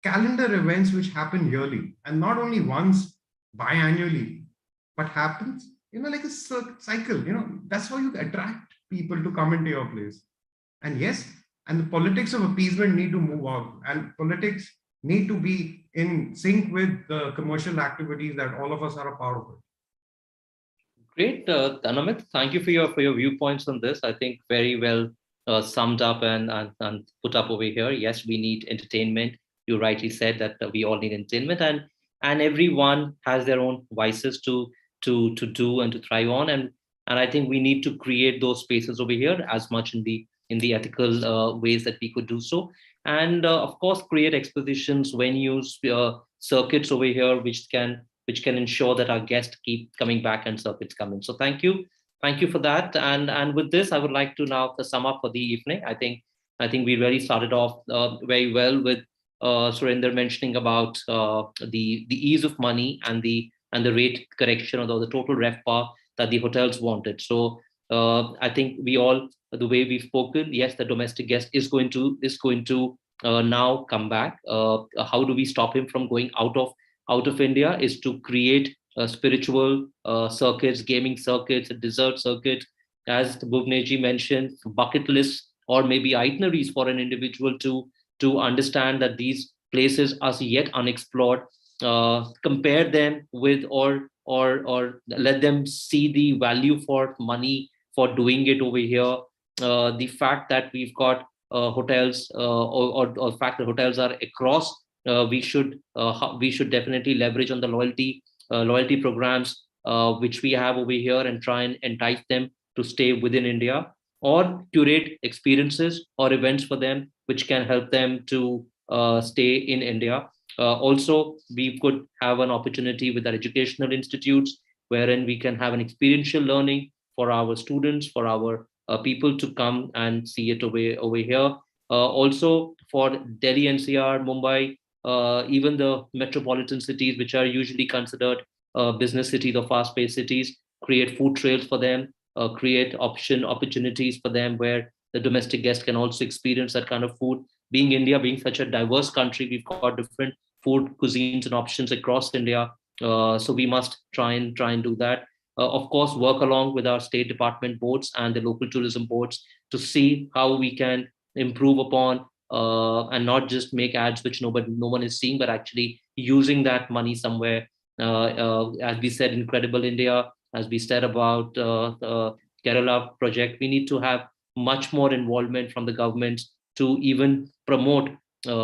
calendar events which happen yearly, and not only once biannually, but happens, like a cycle. That's how you attract people to come into your place. And yes, and the politics of appeasement need to move out, and politics need to be in sync with the commercial activities that all of us are a part of it. Great, Namit, thank you for your viewpoints on this. I think very well summed up and put up over here. Yes, we need entertainment. You rightly said that we all need entertainment, and everyone has their own vices to do and to thrive on, and I think we need to create those spaces over here as much in the ethical ways that we could do so, and of course create expositions, venues, circuits over here which can ensure that our guests keep coming back and circuits coming. So thank you for that, and with this I would like to now sum up for the evening. I think we really started off very well with Surinder mentioning about the ease of money and the rate correction, or the total RevPAR that the hotels wanted. So I think we all, the way we've spoken, yes, the domestic guest is going to now come back. How do we stop him from going out of India? Is to create spiritual circuits, gaming circuits, dessert circuits, as Bhuvanesh mentioned, bucket lists or maybe itineraries for an individual to understand that these places are yet unexplored, compare them with or let them see the value for money for doing it over here. The fact that we've got hotels or the fact that hotels are across we should definitely leverage on the loyalty programs which we have over here and try and entice them to stay within India, or curate experiences or events for them which can help them to stay in India. Also, we could have an opportunity with our educational institutes wherein we can have an experiential learning for our students, for our people to come and see it over here. Also for Delhi NCR, Mumbai, even the metropolitan cities, which are usually considered business cities or fast-paced cities, create food trails for them, create opportunities for them where the domestic guests can also experience that kind of food. Being India, being such a diverse country, we've got different food cuisines and options across India. So we must try and do that. Of course, work along with our state department boards and the local tourism boards to see how we can improve upon and not just make ads which no one is seeing, but actually using that money somewhere. As we said, Incredible India, as we said about the Kerala project, we need to have much more involvement from the governments to even promote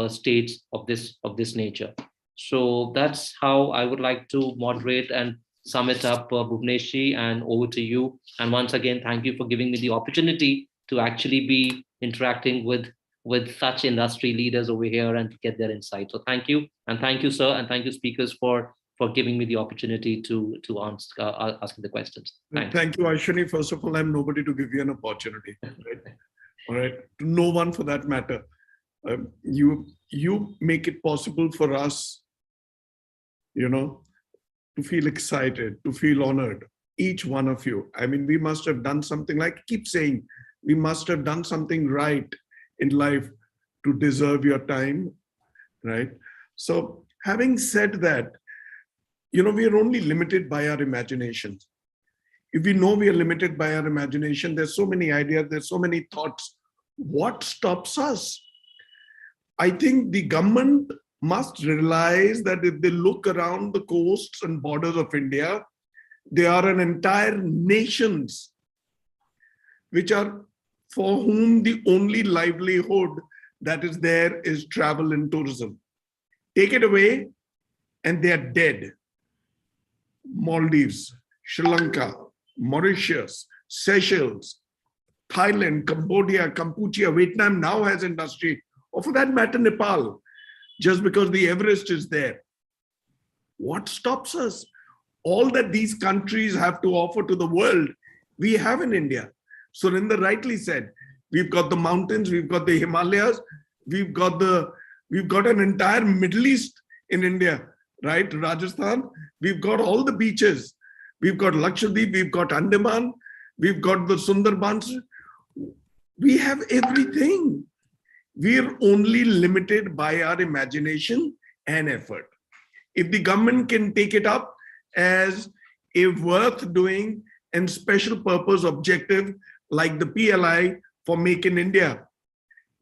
states of this nature. So that's how I would like to moderate and sum it up, Bhuvanesh, and over to you. And once again, thank you for giving me the opportunity to actually be interacting with such industry leaders over here and to get their insight. So thank you, and thank you, sir, and thank you, speakers, for giving me the opportunity to ask the questions. Thank you, Ashwani. First of all, I'm nobody to give you an opportunity. Right? All right, to no one for that matter. You make it possible for us, to feel excited, to feel honored, each one of you. I mean, we must have done something, like I keep saying, we must have done something right in life to deserve your time, right? So having said that, we are only limited by our imagination. If we know we are limited by our imagination, there's so many ideas, there's so many thoughts. What stops us? I think the government must realize that if they look around the coasts and borders of India, there are an entire nations which are for whom the only livelihood that is there is travel and tourism. Take it away and they are dead. Maldives, Sri Lanka, Mauritius, Seychelles, Thailand, Cambodia, Kampuchea, Vietnam now has industry, or for that matter, Nepal, just because the Everest is there. What stops us? All that these countries have to offer to the world, we have in India. Surinder rightly said, we've got the mountains, we've got the Himalayas, we've got an entire Middle East in India, right? Rajasthan, we've got all the beaches. We've got Lakshadweep, we've got Andaman, we've got the Sundarbans. We have everything. We're only limited by our imagination and effort. If the government can take it up as a worth doing and special purpose objective like the PLI for Make in India,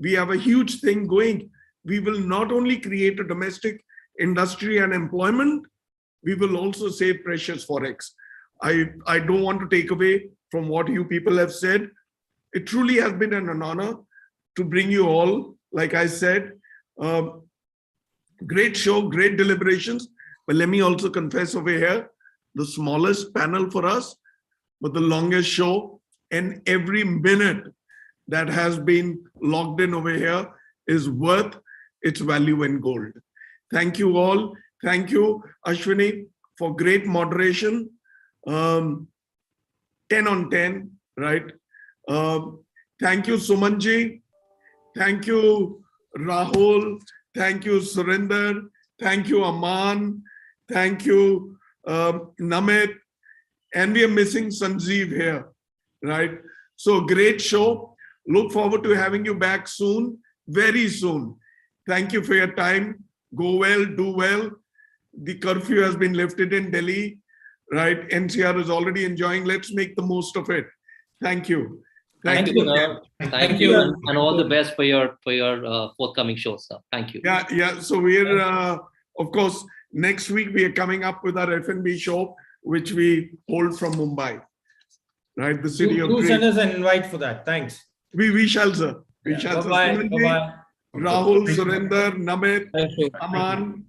we have a huge thing going. We will not only create a domestic industry and employment, we will also save precious forex. I don't want to take away from what you people have said. It truly has been an honor to bring you all, like I said, great show, great deliberations. But let me also confess over here, the smallest panel for us, but the longest show, and every minute that has been logged in over here is worth its value in gold. Thank you all. Thank you, Ashwani, for great moderation. 10 on 10, right? Thank you, Sumanji. Thank you, Rahul. Thank you, Surinder. Thank you, Amaan. Thank you, Namit. And we are missing Sanjeev here, right? So great show. Look forward to having you back soon, very soon. Thank you for your time. Go well, do well. The curfew has been lifted in Delhi, right? NCR is already enjoying. Let's make the most of it. Thank you. Thank you. Thank you, and all the best for your forthcoming shows, sir. Thank you. Yeah. So we're, of course, next week we are coming up with our F&B show, which we hold from Mumbai, right? The city of dreams. Do send us an invite for that. Thanks. We shall, sir. We shall. Bye-bye. Bye-bye. Rahul, Surinder, Namit, Thank you. Amaan.